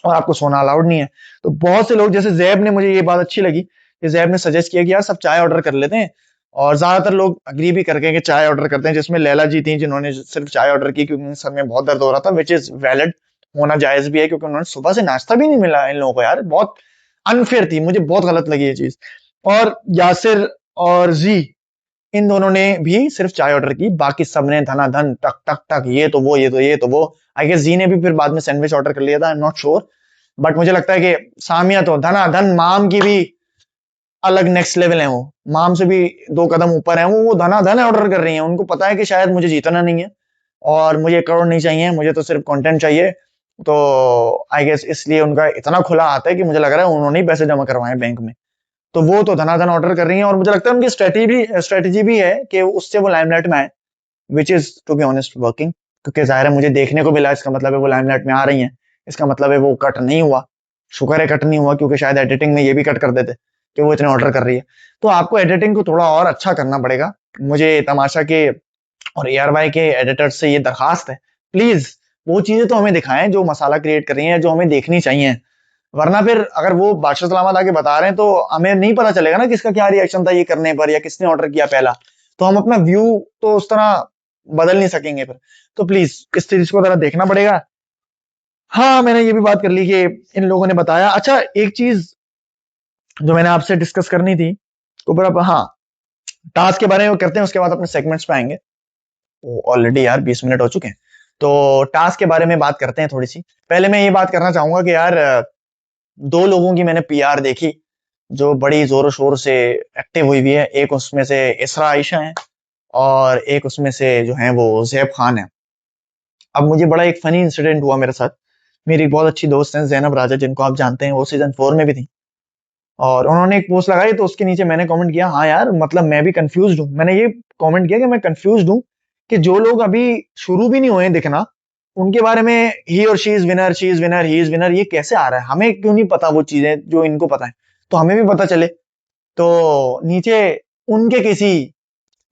और आपको सोना अलाउड नहीं है। तो बहुत से लोग, जैसे जैब ने, मुझे ये बात अच्छी लगी कि जैब ने सजेस्ट किया कि यार सब चाय ऑर्डर कर लेते हैं। और ज्यादातर लोग अग्री भी करके कि चाय ऑर्डर करते हैं, जिसमें लैला जी थी जिन्होंने सिर्फ चाय ऑर्डर की क्योंकि सर में बहुत दर्द हो रहा था, विच इज वैलिड, होना जायज भी है, क्योंकि उन्होंने सुबह से नाश्ता भी नहीं मिला इन लोगों को। यार बहुत अनफेयर थी, मुझे बहुत गलत लगी ये चीज। और यासिर और जी, इन दोनों ने भी सिर्फ चाय ऑर्डर की, बाकी सबने धनाधन टक टक टक, ये तो वो, ये तो ये तो वो। आई गेस जी ने भी फिर बाद में सैंडविच ऑर्डर कर लिया था, I am not sure. But मुझे लगता है कि सामिया तो धनाधन, माम की भी अलग नेक्स्ट लेवल है। वो माम से भी 2 कदम ऊपर है, वो धनाधन ऑर्डर कर रही है। उनको पता है कि शायद मुझे जीतना नहीं है, और मुझे करोड़ नहीं चाहिए, मुझे तो सिर्फ कंटेंट चाहिए। तो आई गेस इसलिए उनका इतना खुला आता है कि मुझे लग रहा है उन्होंने ही पैसे जमा करवाए बैंक में। तो वो तो धनाधन ऑर्डर कर रही हैं और मुझे लगता है उनकी स्ट्रेटेजी भी है कि उससे वो लाइमलाइट में आए, which is to be honest working. क्योंकि जाहिर है मुझे देखने को मिला, इसका मतलब है वो लाइमलाइट में आ रही हैं, इसका मतलब है वो कट नहीं हुआ। शुक्र है कट नहीं हुआ, क्योंकि शायद एडिटिंग में ये भी कट कर देते कि वो इतने ऑर्डर कर रही है। तो आपको एडिटिंग को थोड़ा और अच्छा करना पड़ेगा। मुझे तमाशा के और ARY के एडिटर्स से ये दरखास्त है, प्लीज वो चीजें तो हमें दिखाएं जो मसाला क्रिएट कर रही हैं, जो हमें देखनी चाहिए। वरना फिर अगर वो बादशाह सलामत आके बता रहे हैं तो हमें नहीं पता चलेगा ना किसका क्या रिएक्शन था ये करने पर, या किसने ऑर्डर किया पहला। तो हम अपना व्यू तो उस तरह बदल नहीं सकेंगे फिर। तो प्लीज इस चीज को जरा देखना पड़ेगा। हाँ, मैंने ये भी बात कर ली कि इन लोगों ने बताया। अच्छा, एक चीज जो मैंने आपसे डिस्कस करनी थी, ऊपर अब हाँ, टास्क के बारे में करते हैं, उसके बाद अपने सेगमेंट्स पे आएंगे। ऑलरेडी यार 20 मिनट हो चुके हैं। तो टास्क के बारे में बात करते हैं थोड़ी सी। पहले मैं ये बात करना चाहूंगा कि यार दो लोगों की मैंने PR देखी जो बड़ी जोरों शोर से एक्टिव हुई हुई है। एक उसमें से इसरा आयशा है और एक उसमें से जो है वो जैब खान है। अब मुझे बड़ा एक फनी इंसिडेंट हुआ मेरे साथ। मेरी बहुत अच्छी दोस्त है जैनब राजा, जिनको आप जानते हैं, वो सीजन 4 में भी थी। और उन्होंने एक पोस्ट लगाई तो उसके नीचे मैंने कमेंट किया, हाँ यार मतलब मैं भी कंफ्यूज हूँ। मैंने ये कमेंट किया कि मैं कंफ्यूज हूँ कि जो लोग अभी शुरू भी नहीं हुए हैं दिखना, उनके बारे में ही और she is winner, she is winner, he is winner, ये कैसे आ रहा है? हमें क्यों नहीं पता वो चीजें जो इनको पता है? तो हमें भी पता चले। तो नीचे उनके किसी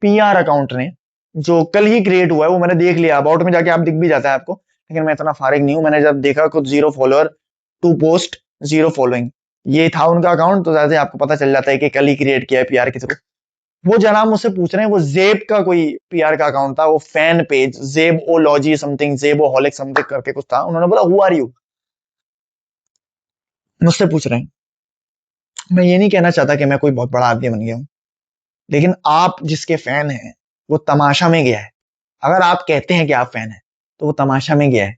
PR अकाउंट ने, जो कल ही क्रिएट हुआ है, वो मैंने देख लिया, अबाउट में जाके आप दिख भी जाता है आपको, लेकिन मैं इतना फारिग नहीं हूं। मैंने जब देखा खुद 0 फॉलोअर, 2 पोस्ट, 0 फॉलोइंग, ये था उनका अकाउंट। तो ज्यादा आपको पता चल जाता है कि कल ही क्रिएट किया है PR के थ्रू। वो जनाब मुझसे पूछ रहे हैं, वो जेब का कोई PR का अकाउंट था, वो फैन पेज जेबोलॉजी समथिंग, जेबोहॉलिक समथिंग करके कुछ था। उन्होंने बोला हु आर यू, मुझसे पूछ रहे हैं। मैं ये नहीं कहना चाहता कि मैं कोई बहुत बड़ा आदमी बन गया हूं, लेकिन आप जिसके फैन हैं वो तमाशा में गया है। अगर आप कहते हैं कि आप फैन हैं तो वो तमाशा में गया है।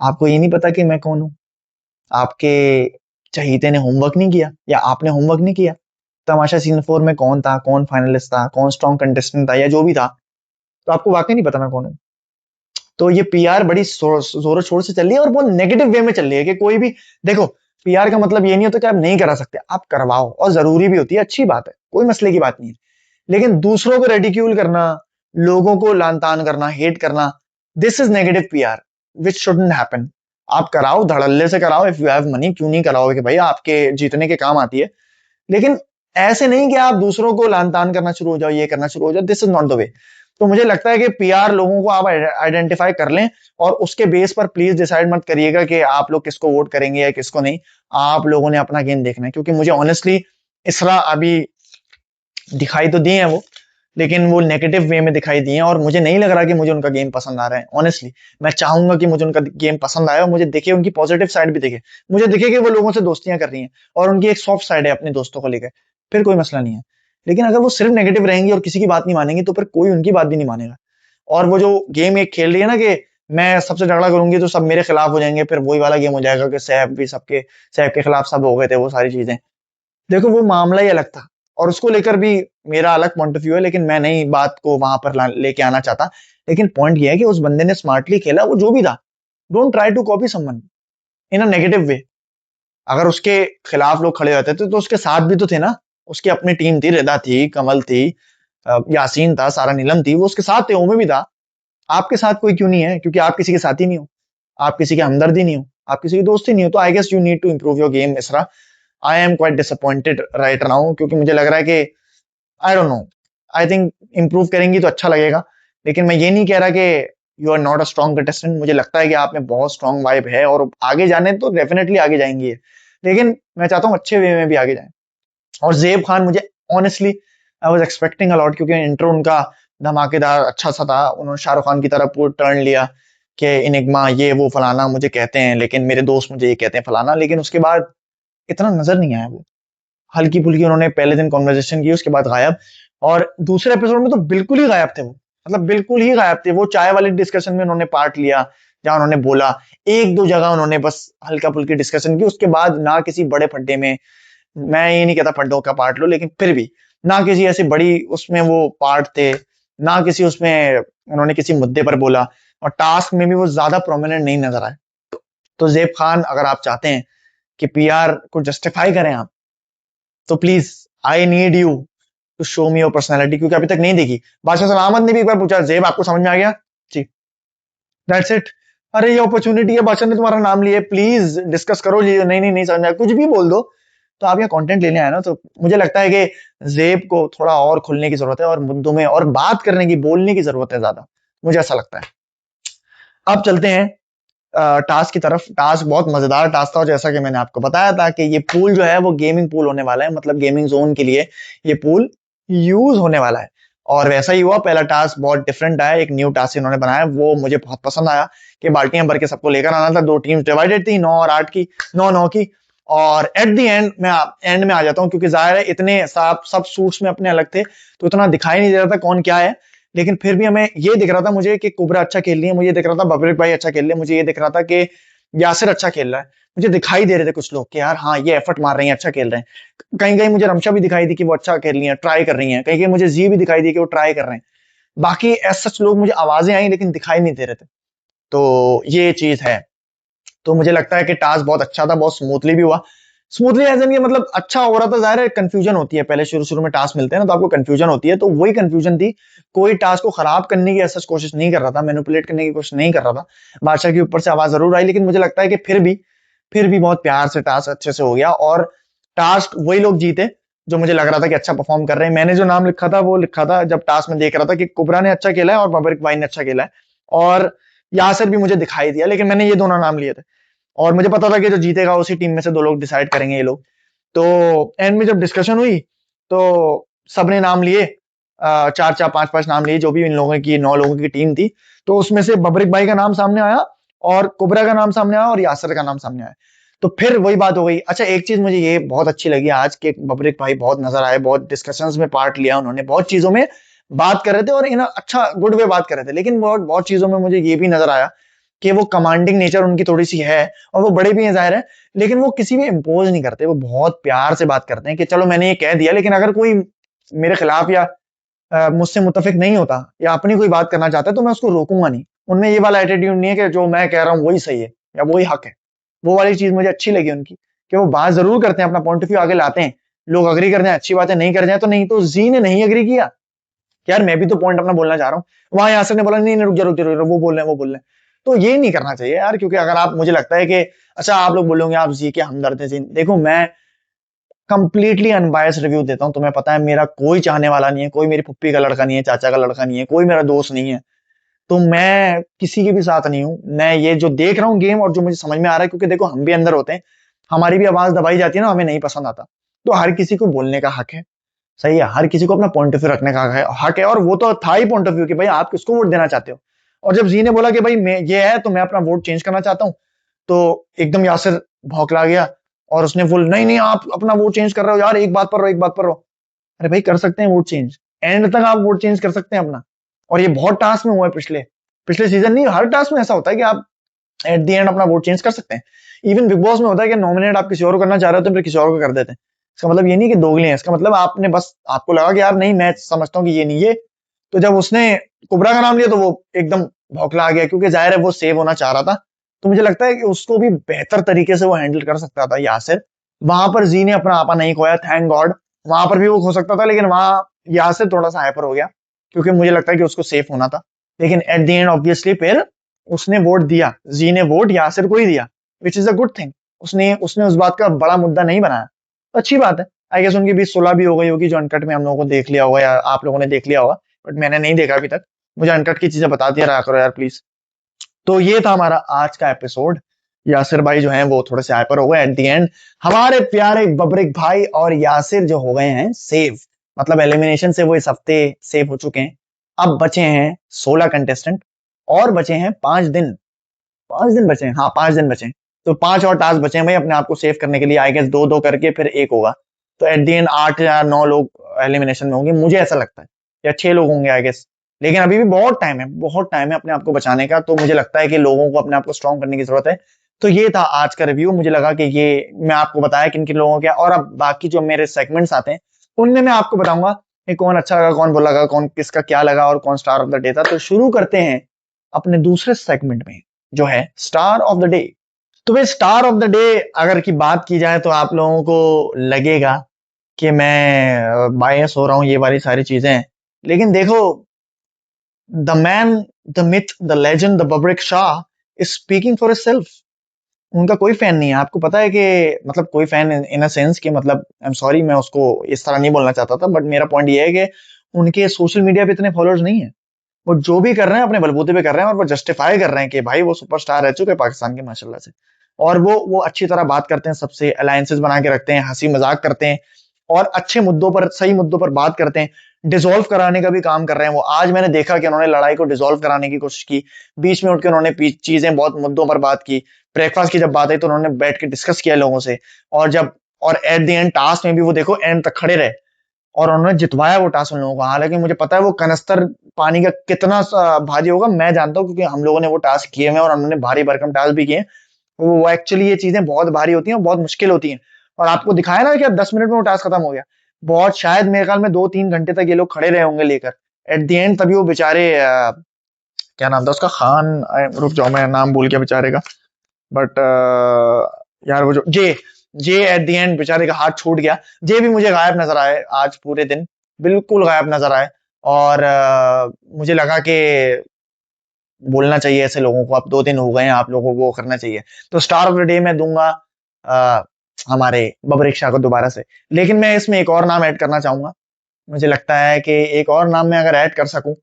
आपको ये नहीं पता कि मैं कौन हूं? आपके चहीते ने होमवर्क नहीं किया, या आपने होमवर्क नहीं किया? तमाशा सीजन 4 में कौन था, कौन फाइनलिस्ट था, कौन स्ट्रॉन्ग कंटेस्टेंट था, या जो भी था, तो आपको वाकई नहीं पता मैं कौन हूं। तो ये PR बड़ी जोरों शोर से चल रही है और वो नेगेटिव वे में चल रही है कि कोई भी, देखो, PR का मतलब ये नहीं होता कि आप नहीं करा सकते, आप करवाओ, और जरूरी भी होती है, अच्छी बात है, कोई मसले की बात नहीं है। लेकिन दूसरों को रेडिक्यूल करना, लोगों को लान तान करना, हेट करना, this is negative PR which shouldn't happen. आप कराओ, धड़ल्ले से कराओ, इफ यू हैव मनी, क्यों नहीं कराओगे कि भाई आपके जीतने के काम आती है। लेकिन ऐसे नहीं कि आप दूसरों को लान तान करना शुरू हो जाओ, ये करना शुरू हो जाओ, this is not the way. तो मुझे लगता है कि PR लोगों को आप आइडेंटिफाई कर लें, और उसके बेस पर प्लीज डिसाइड मत करिएगा कि आप लोग किसको वोट करेंगे या किसको नहीं। आप लोगों ने अपना गेम देखना है, क्योंकि मुझे ऑनेस्टली इसरा अभी दिखाई तो दिए हैं वो, लेकिन वो नेगेटिव वे में दिखाई दिए हैं, और मुझे नहीं लग रहा कि मुझे उनका गेम पसंद आ रहा है ऑनेस्टली। मैं चाहूंगा कि मुझे उनका गेम पसंद आए और मुझे दिखे उनकी पॉजिटिव साइड भी दिखे। मुझे दिखे कि वो लोगों से दोस्तियां कर रही हैं और उनकी एक सॉफ्ट साइड है अपने दोस्तों को लेकर, फिर कोई मसला नहीं है। लेकिन अगर वो सिर्फ नेगेटिव रहेंगी और किसी की बात नहीं मानेंगी, तो फिर कोई उनकी बात भी नहीं मानेगा। और वो जो गेम एक खेल रही है ना कि मैं सबसे झगड़ा करूंगी तो सब मेरे खिलाफ हो जाएंगे, फिर वही वाला गेम हो जाएगा कि सैफ के खिलाफ सब हो गए थे, वो सारी चीजें। देखो वो मामला ही अलग था, और उसको लेकर भी मेरा अलग पॉइंट ऑफ व्यू है, लेकिन मैं नहीं बात को वहां पर लेके आना चाहता। लेकिन पॉइंट ये है कि उस बंदे ने स्मार्टली खेला, वो जो भी था। Don't try to copy someone in a negative way. अगर उसके खिलाफ लोग खड़े रहते थे तो उसके साथ भी तो थे ना। उसकी अपनी टीम थी, रिदा थी, कमल थी, यासीन था, सारा नीलम थी, वो उसके साथ थे, उमें भी था। आपके साथ कोई क्यों नहीं है? क्योंकि आप किसी के साथ ही नहीं हो, आप किसी के हमदर्द ही नहीं हो, आप किसी की दोस्त ही नहीं हो। तो I guess you need to improve your game Isra. I am quite disappointed right now, क्योंकि मुझे लग रहा है कि I don't know, I think improve करेंगी तो अच्छा लगेगा। लेकिन मैं ये नहीं कह रहा कि you are not a strong contestant. मुझे लगता है कि आप में बहुत स्ट्रॉन्ग वाइब है, और आगे जाने तो डेफिनेटली आगे जाएंगी। लेकिन मैं चाहता हूँ अच्छे वे में भी आगे जाए। और जेब खान, मुझे honestly I was expecting a lot, क्योंकि इंट्रो उनका धमाकेदार अच्छा सा था। उन्होंने शाहरुख खान की तरह पूरा टर्न लिया कि इनिग्मा ये वो फलाना मुझे कहते हैं, लेकिन मेरे दोस्त मुझे ये कहते हैं फलाना। लेकिन उसके बाद इतना नजर नहीं आया वो। हल्की फुल्की उन्होंने पहले दिन कॉन्वर्जेशन की, उसके बाद गायब। और दूसरे एपिसोड में तो बिल्कुल ही गायब थे वो, मतलब बिल्कुल ही गायब थे वो। चाय वाली डिस्कशन में उन्होंने पार्ट लिया, जहां उन्होंने बोला, एक दो जगह उन्होंने बस हल्का फुल्की डिस्कशन की, उसके बाद ना किसी बड़े फड्डे में, मैं ये नहीं कहता फड्डों का पार्ट लो, लेकिन फिर भी ना किसी ऐसी बड़ी उसमें वो पार्ट थे, ना किसी उसमें उन्होंने किसी मुद्दे पर बोला। और टास्क में भी वो ज्यादा प्रोमिनेंट नहीं नजर आए। तो जेब खान, अगर आप चाहते हैं कि पीआर को जस्टिफाई करें आप, तो please I need you to show me your personality, क्योंकि अभी तक नहीं देखी। बादशाह सलामत ने भी एक बार पूछा, जेब आपको समझ में आ गया जी, दैट्स इट। अरे ये अपॉर्चुनिटी है, बादशाह ने तुम्हारा नाम लिया, प्लीज डिस्कस करो जी। नहीं नहीं नहीं समझ में आया, कुछ भी बोल दो। तो आप यहाँ कंटेंट लेने आए ना, तो मुझे लगता है कि जेब को थोड़ा और खुलने की जरूरत है और मुद्दों में और बात करने की, बोलने की जरूरत है ज्यादा, मुझे ऐसा लगता है। अब चलते हैं टास्क की तरफ। टास्क बहुत मजेदार टास्क था, और जैसा कि मैंने आपको बताया था कि ये पूल जो है वो गेमिंग पूल होने वाला है, मतलब गेमिंग जोन के लिए ये पूल यूज होने वाला है। और वैसा ही हुआ, पहला टास्क बहुत डिफरेंट आया, एक न्यू टास्क इन्होंने बनाया, वो मुझे बहुत पसंद आया कि बाल्टियां भर के सबको लेकर आना था। दो टीम्स डिवाइडेड थी, 9 और 8 की, 9-9 की। और एट द एंड मैं एंड में आ जाता हूँ, क्योंकि जाहिर है इतने सब सूट्स में अपने अलग थे, तो इतना दिखाई नहीं दे रहा था कौन क्या है। लेकिन फिर भी हमें ये दिख रहा था मुझे कि कुबरा अच्छा खेल रही है, मुझे दिख रहा था बबरिक भाई अच्छा खेल रहे हैं, मुझे ये दिख रहा था कि यासिर अच्छा खेल रहा है। मुझे दिखाई दे रहे थे कुछ लोग कि यार हाँ ये एफर्ट मार रही हैं, अच्छा खेल रहे हैं। कहीं कहीं मुझे रमशा भी दिखाई दी कि वो अच्छा खेल रही है, ट्राई कर रही है। कहीं कहीं मुझे जी भी दिखाई दी कि वो ट्राई कर रहे हैं। बाकी ऐसा सच लोग, मुझे आवाजें आई लेकिन दिखाई नहीं दे रहे थे। तो ये चीज है। तो मुझे लगता है कि टास्क बहुत अच्छा था, बहुत स्मूथली भी हुआ। स्मूथली एज एन ये मतलब अच्छा हो रहा था। जाहिर है कंफ्यूजन होती है, पहले शुरू शुरू में टास्क मिलते हैं ना, तो आपको कंफ्यूजन होती है, तो वही कंफ्यूजन थी। कोई टास्क को खराब करने की ऐसा कोशिश नहीं कर रहा था, मैनिपुलेट करने की कोशिश नहीं कर रहा था। बादशाह के ऊपर से आवाज जरूर आई, लेकिन मुझे लगता है कि फिर भी बहुत प्यार से टास्क अच्छे से हो गया। और टास्क वही लोग जीते जो मुझे लग रहा था कि अच्छा परफॉर्म कर रहे हैं। मैंने जो नाम लिखा था वो लिखा था जब टास्क में देख रहा था कि कुबरा ने अच्छा खेला है और बबरिक भाई ने अच्छा खेला है, और यासिर भी मुझे दिखाई दिया, लेकिन मैंने ये दोनों नाम लिए थे। और मुझे पता था कि जो जीतेगा उसी टीम में से दो लोग डिसाइड करेंगे ये लोग। तो एंड में जब डिस्कशन हुई, तो सबने नाम लिए, 4-4 5-5 नाम लिए, जो भी इन लोगों की 9 लोगों की टीम थी। तो उसमें से बबरिक भाई का नाम सामने आया, और कुबरा का नाम सामने आया, और यासर का नाम सामने आया। तो फिर वही बात हो गई। अच्छा, एक चीज मुझे ये बहुत अच्छी लगी आज के, बबरिक भाई बहुत नजर आए, बहुत डिस्कशंस में पार्ट लिया उन्होंने, बहुत चीजों में बात कर रहे थे, और इन अच्छा गुड वे बात कर रहे थे। लेकिन बहुत बहुत चीजों में मुझे ये भी नजर आया कि वो कमांडिंग नेचर उनकी थोड़ी सी है, और वो बड़े भी हैं जाहिर है, लेकिन वो किसी भी इम्पोज नहीं करते, वो बहुत प्यार से बात करते हैं कि चलो मैंने ये कह दिया, लेकिन अगर कोई मेरे खिलाफ या मुझसे मुतफिक नहीं होता या अपनी कोई बात करना चाहता है, तो मैं उसको रोकूंगा नहीं। उनमें ये वाला एटीट्यूड नहीं है कि जो मैं कह रहा हूँ वही सही है या वही हक है। वो वाली चीज मुझे अच्छी लगी उनकी, कि वो बात जरूर करते हैं, अपना पॉइंट ऑफ व्यू आगे लाते हैं। लोग अग्री कर जाए अच्छी बात है, नहीं कर जाए तो नहीं। तो जी ने नहीं अग्री किया, यार मैं भी तो पॉइंट अपना बोलना चाह रहा हूँ। वहां यासिर ने बोला नहीं नहीं रुक जा रुक जा रुक जा, वो बोल रहे हैं वो बोल रहे हैं। तो ये नहीं करना चाहिए यार, क्योंकि अगर आप, मुझे लगता है कि अच्छा आप लोग बोलोगे आप जी के हमदर्द हैं जी, देखो मैं कंप्लीटली अनबायस रिव्यू देता हूँ। तुम्हें पता है मेरा कोई चाहने वाला नहीं है, कोई मेरी फुप्पी का लड़का नहीं है, चाचा का लड़का नहीं है, कोई मेरा दोस्त नहीं है। तो मैं किसी के भी साथ नहीं हूँ। मैं ये जो देख रहा हूँ गेम, और जो मुझे समझ में आ रहा है, क्योंकि देखो हम भी अंदर होते हैं, हमारी भी आवाज दबाई जाती है ना, हमें नहीं पसंद आता। तो हर किसी को बोलने का हक है, सही है, हर किसी को अपना पॉइंट ऑफ व्यू रखने का हक है। और वो तो था ही पॉइंट ऑफ व्यू कि भाई आप किसको वोट देना चाहते हो। और जब जी ने बोला कि भाई मैं ये है तो मैं अपना वोट चेंज करना चाहता हूँ, तो एकदम यासिर भौंकला गया, और उसने बोल नहीं नहीं आप अपना वोट चेंज कर रहे हो यार, एक बात पर रहो, एक बात पर रहो। अरे भाई कर सकते हैं वोट चेंज, एंड तक आप वोट चेंज कर सकते हैं अपना। और ये बहुत टास्क में हुआ है, पिछले पिछले सीजन नहीं, हर टास्क में ऐसा होता है कि आप एट द एंड अपना वोट चेंज कर सकते हैं। इवन बिग बॉस में होता है कि नॉमिनेट आप किसी और को करना चाह रहे हो तो फिर किसी और को कर देते हैं। इसका मतलब ये नहीं कि दोगले हैं, इसका मतलब आपने बस, आपको लगा कि यार नहीं मैं समझता हूँ कि ये नहीं ये। तो जब उसने कुबरा का नाम लिया तो वो एकदम भौखला आ गया, क्योंकि जाहिर है वो सेव होना चाह रहा था। तो मुझे लगता है कि उसको भी बेहतर तरीके से वो हैंडल कर सकता था यासिर। वहां पर जी ने अपना आपा नहीं खोया, थैंक गॉड। वहां पर भी वो खो सकता था, लेकिन वहां यासिर थोड़ा सा हाइपर हो गया, क्योंकि मुझे लगता है कि उसको सेफ होना था। लेकिन एट द एंड ऑब्वियसली फिर उसने वोट दिया, जी ने वोट यासिर को ही दिया, which is a good thing. उसने उसने उस बात का बड़ा मुद्दा नहीं बनाया, तो अच्छी बात है। आई गेस उनकी 20-16 भी हो गई होगी, जो अनकट में हम लोगों को देख लिया होगा या आप लोगों ने देख लिया होगा, बट मैंने नहीं देखा अभी तक। मुझे अनकट की चीजें बता दिया रहा करो यार प्लीज। तो ये था हमारा आज का एपिसोड। यासिर भाई जो हैं वो थोड़े से हाइपर हो गए एट द एंड। हमारे प्यारे बबरिक भाई और यासिर जो हो गए हैं सेव, मतलब एलिमिनेशन से वो इस हफ्ते सेव हो चुके हैं। अब बचे हैं 16 कंटेस्टेंट, और बचे हैं 5 दिन। 5 दिन बचे हैं, हाँ 5 दिन बचे हैं। तो 5 और टास्क बचे हैं भाई अपने आप को सेव करने के लिए। आई गेस दो दो करके फिर एक होगा, तो एट द एंड 8 या 9 लोग एलिमिनेशन में होंगे, मुझे ऐसा लगता है, या 6 लोग होंगे आई गेस। लेकिन अभी भी बहुत टाइम है, बहुत टाइम है अपने आप को बचाने का। तो मुझे लगता है कि लोगों को अपने आप को स्ट्रॉन्ग करने की जरूरत है। तो ये था आज का रिव्यू। मुझे लगा कि ये मैं आपको बताया किन किन लोगों के, और अब बाकी जो मेरे सेगमेंट्स आते हैं उनमें मैं आपको बताऊंगा कि कौन अच्छा लगा, कौन बुरा लगा, कौन किसका क्या लगा, और कौन स्टार ऑफ द डे था। तो शुरू करते हैं अपने दूसरे सेगमेंट में, जो है स्टार ऑफ द डे। तो भाई स्टार ऑफ द डे अगर की बात की जाए तो आप लोगों को लगेगा कि मैं बायस हो रहा हूं, ये वाली सारी चीजें। लेकिन देखो, the man, the myth, the legend, the Babrik Shah is speaking for himself. उनका कोई फैन नहीं है। आपको पता है कि मतलब कोई फैन इन अ सेंस कि मतलब आई एम सॉरी, मैं उसको इस तरह नहीं बोलना चाहता था, बट मेरा पॉइंट ये है कि उनके सोशल मीडिया पे इतने फॉलोअर्स नहीं है। वो जो भी कर रहे हैं अपने बलबूते पे कर रहे हैं, और वो जस्टिफाई कर रहे हैं कि भाई वो सुपरस्टार रह चुके हैं पाकिस्तान के माशाल्लाह से। और वो अच्छी तरह बात करते हैं, सबसे अलायंसेस बना के रखते हैं, हंसी मजाक करते हैं, और अच्छे मुद्दों पर, सही मुद्दों पर बात करते हैं। डिसॉल्व कराने का भी काम कर रहे हैं वो। आज मैंने देखा कि उन्होंने लड़ाई को डिसॉल्व कराने की कोशिश की, बीच में उठ के उन्होंने चीजें, बहुत मुद्दों पर बात की। ब्रेकफास्ट की जब बात आई तो उन्होंने बैठ के डिस्कस किया लोगों से, और एट द एंड टास्क में भी वो देखो एंड तक खड़े रहे, और उन्होंने जितवाया वो टास्क उन लोगों को। हालांकि मुझे पता है वो कनस्तर पानी का कितना भारी होगा, मैं जानता हूँ, क्योंकि हम लोगों ने वो टास्क किए हुए हैं और हमने भारी भरकम टास्क भी किए हैं। वो एक्चुअली ये चीजें बहुत भारी होती हैं और बहुत मुश्किल होती हैं। और आपको दिखाया ना कि अब 10 मिनट में वो टास्क खत्म हो गया। बहुत शायद मेरे ख्याल में 2-3 घंटे तक ये लोग खड़े रहे होंगे लेकर, एट द एंड तभी वो बेचारे क्या नाम था उसका, खान, रुक जाओ मैं नाम भूल गया बेचारे का, बट यार वो जो जे जे एट द एंड बेचारे का हाथ छूट गया। जे भी मुझे गायब नजर आए आज पूरे दिन, बिल्कुल गायब नजर आए। और मुझे लगा कि बोलना चाहिए ऐसे लोगों को, अब 2 दिन हो गए हैं, आप लोगों को वो करना चाहिए। तो स्टार ऑफ द डे मैं दूंगा अ, हमारे बबरिक शाह को दोबारा से। लेकिन मैं इसमें एक और नाम ऐड करना चाहूंगा। मुझे लगता है कि एक और नाम मैं अगर ऐड कर सकूं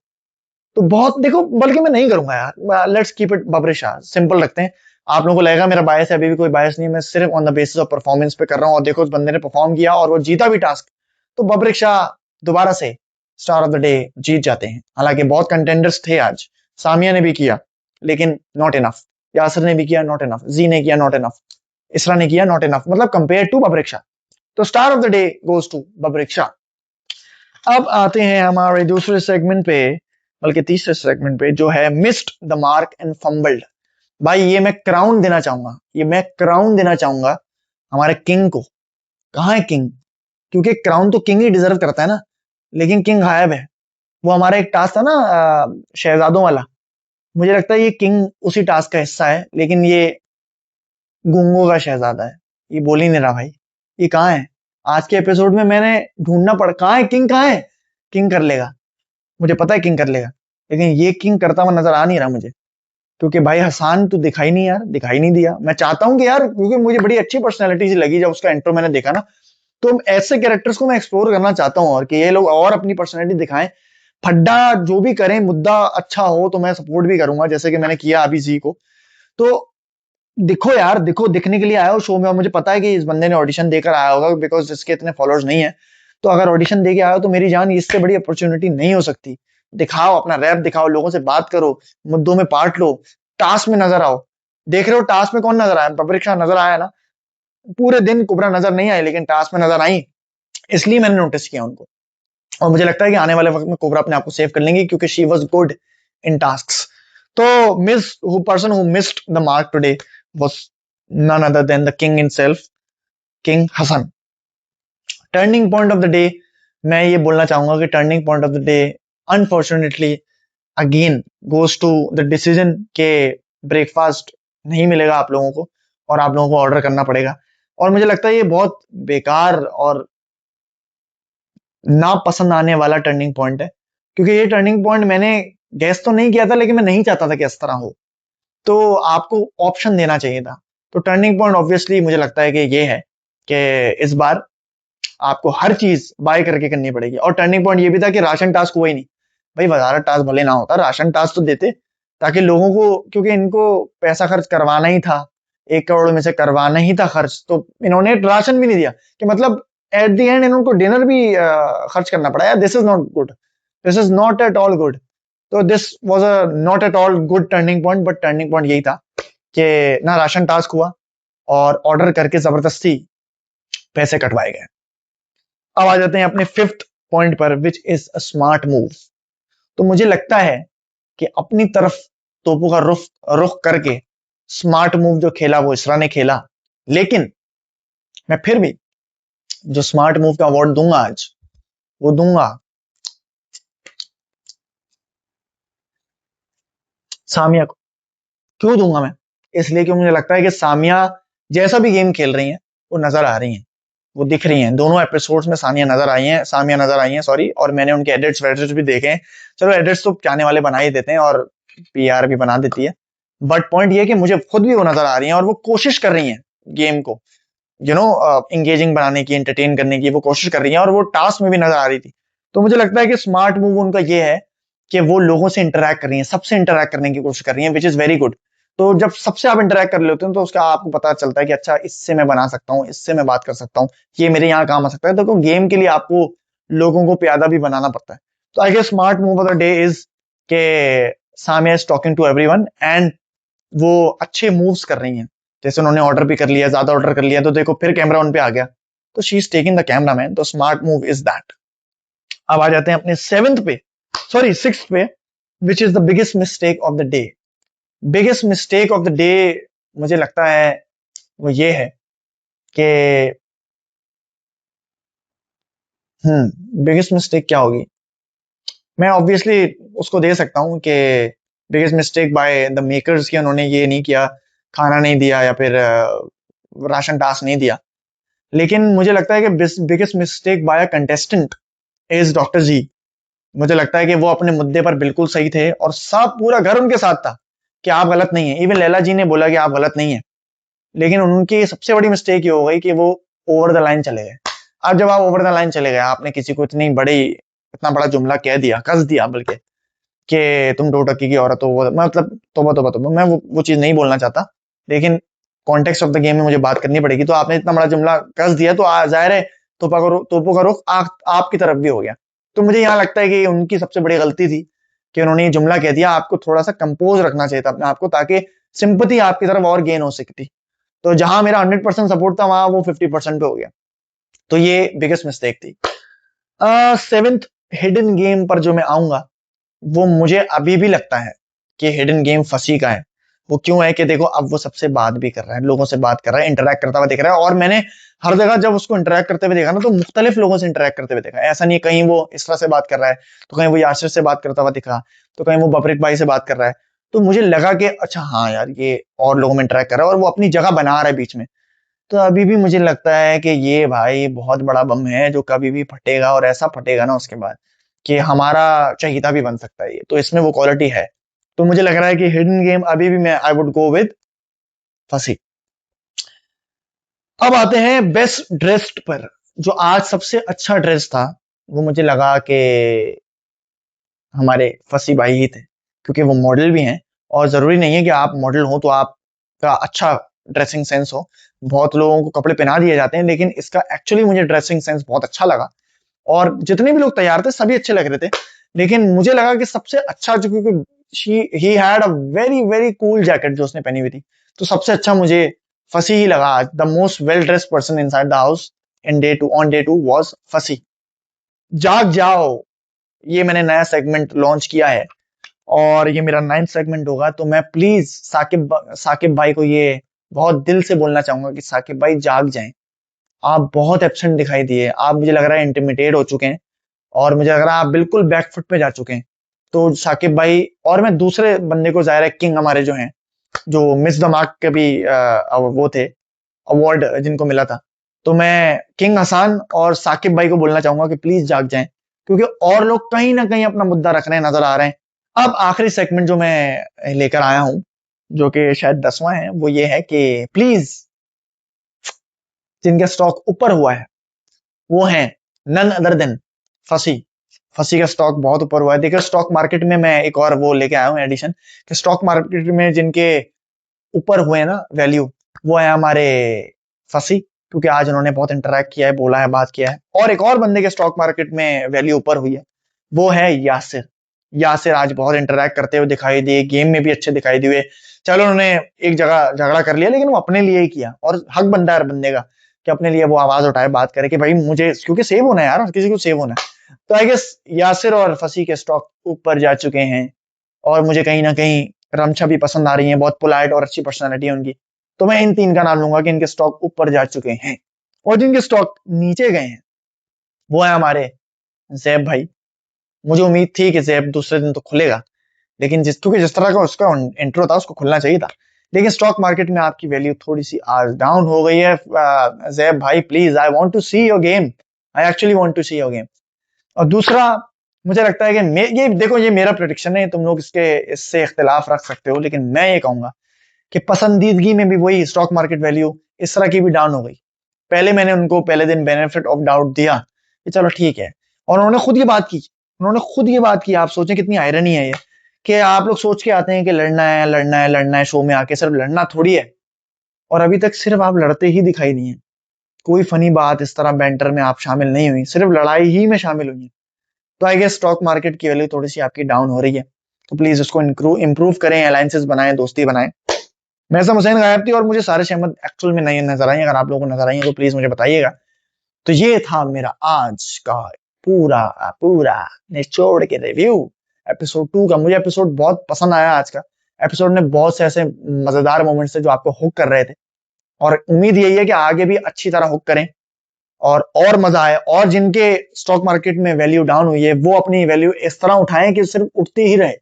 तो बहुत, देखो बल्कि मैं नहीं करूंगा यार, let's keep it Babrik Shah, simple रखते हैं। आप लोगों को लगेगा मेरा बायस है, अभी भी कोई बायस नहीं है, मैं सिर्फ on the basis of performance पे कर रहा हूं। और देखो उस बंदे ने परफॉर्म किया और वो जीता भी टास्क। तो बबरिक शाह दोबारा से स्टार ऑफ द डे जीत जाते हैं। हालांकि बहुत कंटेंडर्स थे आज, सामिया ने भी किया लेकिन नॉट इनफ, यासर ने भी किया नॉट इनफ, जी ने किया नॉट इनफ, इसरा ने किया नॉट इनफ, मतलब कंपेयर टू बबरिक शाह। तो star of the day goes to Babrik Shah. अब आते हैं हमारे दूसरे सेगमेंट पे, बल्कि तीसरे सेगमेंट पे, जो है missed the mark and fumbled. भाई ये मैं क्राउन देना चाहूंगा, ये मैं क्राउन देना चाहूंगा हमारे किंग को। कहाँ है किंग? क्योंकि क्राउन तो किंग ही डिजर्व करता है ना, लेकिन किंग गायब है। वो हमारा एक टास्क था ना शहजादों वाला, मुझे लगता है ये किंग उसी टास्क का हिस्सा है, लेकिन ये गूंगों का शहजादा है, ये बोल ही नहीं रहा भाई। ये कहाँ है? आज के एपिसोड में मैंने ढूंढना पड़ा, कहाँ है किंग, कहाँ है? किंग कर लेगा, मुझे पता है किंग कर लेगा, लेकिन ये किंग करता हुआ नजर आ नहीं रहा मुझे। क्योंकि भाई हसान तो दिखाई नहीं यार, दिखाई नहीं दिया। मैं चाहता हूं कि यार, क्योंकि मुझे बड़ी अच्छी पर्सनैलिटी सी लगी जब उसका इंट्रो मैंने देखा ना, तो ऐसे कैरेक्टर्स को मैं एक्सप्लोर करना चाहता हूँ, और कि ये लोग और अपनी पर्सनैलिटी दिखाएं। फड्डा जो भी करें, मुद्दा अच्छा हो तो मैं सपोर्ट भी करूंगा, जैसे कि मैंने किया अभी जी को। तो दिखो यार, दिखो, दिखने के लिए आया हो शो में, और मुझे पता है कि इस बंदे ने ऑडिशन देकर आया होगा, बिकॉज इसके इतने फॉलोअर्स नहीं है। तो अगर ऑडिशन देके आया हो तो मेरी जान, इससे बड़ी अपॉर्चुनिटी नहीं हो सकती। दिखाओ अपना रैप, दिखाओ, लोगों से बात करो, मुद्दों में पार्ट लो, टास्क में नजर आओ। देख रहे हो टास्क में कौन नजर आया? बबरिक शाह नजर आया ना। पूरे दिन कुबरा नजर नहीं आई, लेकिन टास्क में नजर आई, इसलिए मैंने नोटिस किया उनको। और मुझे लगता है कि आने वाले वक्त में कोबरा अपने आप को सेव कर लेंगी, क्योंकि she was good in task. तो miss who person who missed the mark today was none other than the king himself, King Hassan. Turning point of the day, मैं ये बोलना चाहूंगा कि turning point of the day unfortunately again goes to the decision के breakfast नहीं मिलेगा आप लोगों को, और आप लोगों को ऑर्डर करना पड़ेगा। और मुझे लगता है ये बहुत बेकार और ना पसंद आने वाला टर्निंग पॉइंट है, क्योंकि ये टर्निंग पॉइंट मैंने गैस तो नहीं किया था, लेकिन मैं नहीं चाहता था कि इस तरह हो। तो आपको ऑप्शन देना चाहिए था। तो टर्निंग पॉइंट ऑब्वियसली मुझे लगता है कि ये है कि इस बार आपको हर चीज बाय करके करनी पड़ेगी। और टर्निंग पॉइंट ये भी था कि राशन टास्क हुआ ही नहीं। भाई वजारत टास्क भले ना होता, राशन टास्क तो देते, ताकि लोगों को, क्योंकि इनको पैसा खर्च करवाना ही था, 1 करोड़ में से करवाना ही था खर्च, तो इन्होंने राशन भी नहीं दिया, कि मतलब एट द एंड इनको डिनर भी खर्च करना पड़ा। यार this is not good, this is not at all good. तो this was a not at all good turning point, but turning point यही था कि ना राशन टास्क हुआ, और ऑर्डर करके जबरदस्ती पैसे कटवाए गए। अब आ जाते हैं अपने फिफ्थ पॉइंट पर, which is a smart move. तो मुझे लगता है कि अपनी तरफ तोपों का रुख रुख करके स्मार्ट मूव जो खेला वो इसरा ने खेला। लेकिन मैं फिर भी जो स्मार्ट मूव का अवार्ड दूंगा आज, वो दूंगा सामिया को। क्यों दूंगा मैं? इसलिए कि मुझे लगता है कि सामिया जैसा भी गेम खेल रही हैं वो नजर आ रही हैं, वो दिख रही हैं। दोनों एपिसोड्स में सामिया नजर आई हैं, सॉरी। और मैंने उनके एडिट्स वेडिट्स भी देखे हैं। चलो एडिट्स तो चाहने वाले बना ही देते हैं और पीआर भी बना देती है, बट पॉइंट ये है कि मुझे खुद भी वो नजर आ रही हैं और वो कोशिश कर रही हैं गेम को एंगेजिंग बनाने की, एंटरटेन करने की वो कोशिश कर रही हैं, और वो टास्क में भी नजर आ रही थी। तो मुझे लगता है कि स्मार्ट मूव उनका ये है कि वो लोगों से इंटरेक्ट कर रही हैं, सबसे इंटरेक्ट करने की कोशिश कर रही हैं, विच इज वेरी गुड। तो जब सबसे आप इंटरेक्ट कर लेते हो तो उसका आपको पता चलता है कि अच्छा, इससे मैं बना सकता हूँ, इससे मैं बात कर सकता हूँ, ये मेरे यहाँ काम आ सकता है। तो गेम के लिए आपको लोगों को प्यादा भी बनाना पड़ता है। तो I guess smart move of the day is के Samia is talking to everyone and वो अच्छे मूव्स कर रही हैं। जैसे उन्होंने ऑर्डर भी कर लिया, ज्यादा ऑर्डर कर लिया, तो देखो फिर कैमरा उन पे आ गया, तो she is taking the camera man. तो स्मार्ट मूव इज दैट। अब आ जाते हैं अपने सेवेंथ पे, सॉरी सिक्स पे, which is the biggest mistake of the day. Biggest mistake of the day मुझे लगता है वो ये है कि बिगेस्ट मिस्टेक क्या होगी? मैं ऑब्वियसली उसको दे सकता हूँ कि biggest mistake by the makers, कि उन्होंने ये नहीं किया, खाना नहीं दिया या फिर राशन टास्क नहीं दिया। लेकिन मुझे लगता है कि biggest mistake by a contestant is doctor ji. मुझे लगता है कि वो अपने मुद्दे पर बिल्कुल सही थे और सब पूरा घर उनके साथ था कि आप गलत नहीं है। इवन लैला जी ने बोला कि आप गलत नहीं है, लेकिन उनकी सबसे बड़ी मिस्टेक ये हो गई कि वो ओवर द लाइन चले गए। अब जब आप ओवर द लाइन चले गए, आपने किसी को इतना बड़ा जुमला कह दिया, कस दिया बल्कि, कि तुम 2 टक्के की औरत हो, मतलब तोबा तोबा तोबा, मैं वो चीज नहीं बोलना चाहता, लेकिन कॉन्टेक्स्ट ऑफ द गेम में मुझे बात करनी पड़ेगी। तो आपने इतना बड़ा जुमला कस दिया, तो जाहिर है तोपों का रुख आपकी तरफ भी हो गया। तो मुझे यहाँ लगता है कि उनकी सबसे बड़ी गलती थी कि उन्होंने ये जुमला कह दिया। आपको थोड़ा सा कंपोज रखना चाहिए था अपने आप को, ताकि सिंपति आपकी तरफ और गेन हो सकती। तो जहां मेरा 100% सपोर्ट था, वहां वो 50% पे हो गया। तो ये बिगेस्ट मिस्टेक थी। सेवेंथ हिडन गेम पर जो मैं आऊंगा, वो मुझे अभी भी लगता है कि हिडन गेम फंसी का है। वो क्यों है कि देखो, अब वो सबसे बात भी कर रहा है, लोगों से बात कर रहा है, इंटरेक्ट करता हुआ दिख रहा है। और मैंने हर जगह जब उसको इंटरेक्ट करते हुए देखा ना, तो मुख्तलिफ लोगों से इंटरेक्ट करते हुए देखा। ऐसा नहीं कहीं वो इसरा से बात कर रहा है, तो कहीं वो यासिर से बात करता हुआ दिखा, तो कहीं वो बफरीक भाई से बात कर रहा है। तो मुझे लगा कि अच्छा हाँ यार, ये और लोगों में इंटरेक्ट कर रहा है और वो अपनी जगह बना रहा है बीच में। तो अभी भी मुझे लगता है कि ये भाई बहुत बड़ा बम है जो कभी भी फटेगा, और ऐसा फटेगा ना उसके बाद कि हमारा चहीता भी बन सकता है ये। तो इसमें वो क्वालिटी है। तो मुझे लग रहा है कि हिडन गेम अभी भी मैं आई वुड गो विद फंसी। अब आते हैं बेस्ट ड्रेस्ड पर। जो आज सबसे अच्छा ड्रेस था, वो मुझे लगा कि हमारे फंसी भाई ही थे, क्योंकि वो मॉडल भी हैं। और जरूरी नहीं है कि आप मॉडल हो तो आपका अच्छा ड्रेसिंग सेंस हो। बहुत लोगों को कपड़े पहना दिए जाते हैं, लेकिन इसका एक्चुअली मुझे ड्रेसिंग सेंस बहुत अच्छा लगा। और जितने भी लोग तैयार थे सभी अच्छे लग रहे थे, लेकिन मुझे लगा कि सबसे अच्छा जो, क्योंकि he had a very very cool jacket जो उसने पहनी हुई थी, तो सबसे अच्छा मुझे फसी ही लगा। The most well dressed person inside the house in day 2 was फसी। जाग जाओ, ये मैंने नया सेगमेंट लॉन्च किया है और ये मेरा 9th सेगमेंट होगा। तो मैं प्लीज साकिब भाई को ये बहुत दिल से बोलना चाहूंगा कि साकिब भाई जाग जाएं। आप बहुत एब्सेंट दिखाई दिए, आप मुझे लग रहा है इंटिमिडेट हो चुके हैं, और मुझे लग रहा है आप बिल्कुल बैकफुट पे जा चुके हैं। तो साकिब भाई, और मैं दूसरे बंदे को, जाहिर है किंग हमारे जो हैं, जो मिस द मार्क के भी वो थे, अवार्ड जिनको मिला था, तो मैं किंग हसान और साकिब भाई को बोलना चाहूंगा कि प्लीज जाग जाएं, क्योंकि और लोग कहीं ना कहीं अपना मुद्दा रख रहे हैं, नजर आ रहे हैं। अब आखिरी सेगमेंट जो मैं लेकर आया हूं, जो कि शायद 10वां है, वो ये है कि प्लीज, जिनका स्टॉक ऊपर हुआ है वो है नन अदर देन फंसी। फंसी का स्टॉक बहुत ऊपर हुआ है। देखिए, स्टॉक मार्केट में मैं एक और वो लेके आया हूं एडिशन, कि स्टॉक मार्केट में जिनके ऊपर हुए हैं ना वैल्यू, वो है हमारे फंसी, क्योंकि आज उन्होंने बहुत इंटरेक्ट किया है, बोला है, बात किया है। और एक और बंदे के स्टॉक मार्केट में वैल्यू ऊपर हुई है, वो है यासिर। यासिर आज बहुत इंटरेक्ट करते हुए दिखाई दिए, गेम में भी अच्छे दिखाई दिए। चलो उन्होंने एक जगह झगड़ा कर लिया, लेकिन वो अपने लिए ही किया, और हक बनता है बंदे का कि अपने लिए वो आवाज उठाए, बात करे कि भाई मुझे, क्योंकि सेव होना है यार, हर किसी को सेव होना है। तो आई गेस यासिर और फंसी के स्टॉक ऊपर जा चुके हैं, और मुझे कहीं ना कहीं रमशा भी पसंद आ रही है, बहुत पोलाइट और अच्छी पर्सनैलिटी है उनकी। तो मैं इन 3 का नाम लूंगा कि इनके स्टॉक ऊपर जा चुके हैं। और जिनके स्टॉक नीचे गए हैं, वो है हमारे जैब भाई। मुझे उम्मीद थी कि जैब दूसरे दिन तो खुलेगा, लेकिन क्योंकि जिस तरह का उसका इंट्रो था उसको खुलना चाहिए था। लेकिन स्टॉक मार्केट में आपकी वैल्यू थोड़ी सी आज डाउन हो गई है। जैब भाई please, I want to see your game, I actually want to see your game. और दूसरा, मुझे लगता है कि ये देखो, ये मेरा प्रेडिक्शन है, तुम लोग इससे इख्तिलाफ रख सकते हो, लेकिन मैं ये कहूंगा कि पसंदीदगी में भी वही स्टॉक मार्केट वैल्यू इस तरह की भी डाउन हो गई। पहले मैंने उनको पहले दिन बेनिफिट ऑफ डाउट दिया कि चलो ठीक है, और उन्होंने खुद ये बात की, उन्होंने खुद ये बात की। आप सोचें कितनी आयरनी है ये, कि आप लोग सोच के आते हैं कि लड़ना है लड़ना है लड़ना है, शो में आके सिर्फ लड़ना थोड़ी है, और अभी तक सिर्फ आप लड़ते ही दिखाई नहीं है। कोई फनी बात इस तरह बैंटर में आप शामिल नहीं हुई, सिर्फ लड़ाई ही में शामिल हुई है। तो आई गेस स्टॉक मार्केट की वैल्यू थोड़ी सी आपकी डाउन हो रही है, तो प्लीज उसको इंप्रूव करें, अलायंसेस बनाएं, दोस्ती बनाएं। मैसम हुसैन गायब थी और मुझे सारे अहमद एक्चुअल में नहीं नजर आई। अगर आप लोगों को नजर आई है तो प्लीज मुझे बताइएगा। तो ये था मेरा आज का पूरा पूरा निचोड़ के रिव्यू एपिसोड 2 का। मुझे एपिसोड बहुत पसंद आया आज का। एपिसोड में बहुत से ऐसे मजेदार मोमेंट्स थे जो आपको हुक कर रहे थे, और उम्मीद यही है कि आगे भी अच्छी तरह हुक करें और मजा आए। और जिनके स्टॉक मार्केट में वैल्यू डाउन हुई है वो अपनी वैल्यू इस तरह उठाएं कि सिर्फ उठती ही रहे,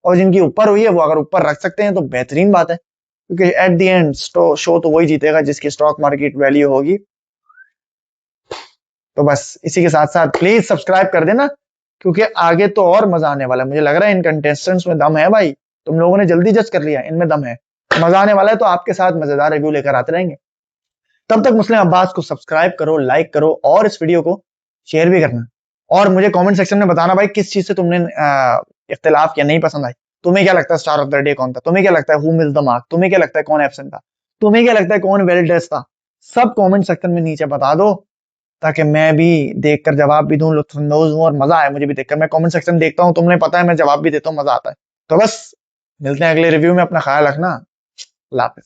और जिनकी ऊपर हुई है वो अगर ऊपर रख सकते हैं तो बेहतरीन बात है, क्योंकि एट द एंड शो तो वही जीतेगा जिसकी स्टॉक मार्केट वैल्यू होगी। तो बस इसी के साथ साथ प्लीज सब्सक्राइब कर देना, क्योंकि आगे तो और मजा आने वाला है। मुझे लग रहा है इन कंटेस्टेंट्स में दम है भाई, तुम लोगों ने जल्दी जज कर लिया, इनमें दम है, मजा आने वाला है। तो आपके साथ मजेदार रिव्यू लेकर आते रहेंगे। तब तक मुस्लिम अब्बास को सब्सक्राइब करो, लाइक करो, और इस वीडियो को शेयर भी करना। और मुझे कमेंट सेक्शन में बताना भाई किस चीज से तुमने इख्तिलाफ किया, नहीं पसंद आई। तुम्हें क्या लगता है स्टार ऑफ द डे कौन था? तुम्हें क्या लगता है हु मिस द मार्क? तुम्हें क्या लगता है कौन एब्सेंट था? तुम्हें क्या लगता है कौन वेल ड्रेस था? सब कमेंट सेक्शन में नीचे बता दो, ताकि मैं भी देखकर जवाब भी दूं, लुत्फानंदोज हूं, और मजा आए मुझे भी देखकर। मैं कमेंट सेक्शन देखता हूं, तुमने पता है, मैं जवाब भी देता हूं, मजा आता है। तो बस मिलते हैं अगले रिव्यू में, अपना ख्याल रखना। अल्लाह हाफिज।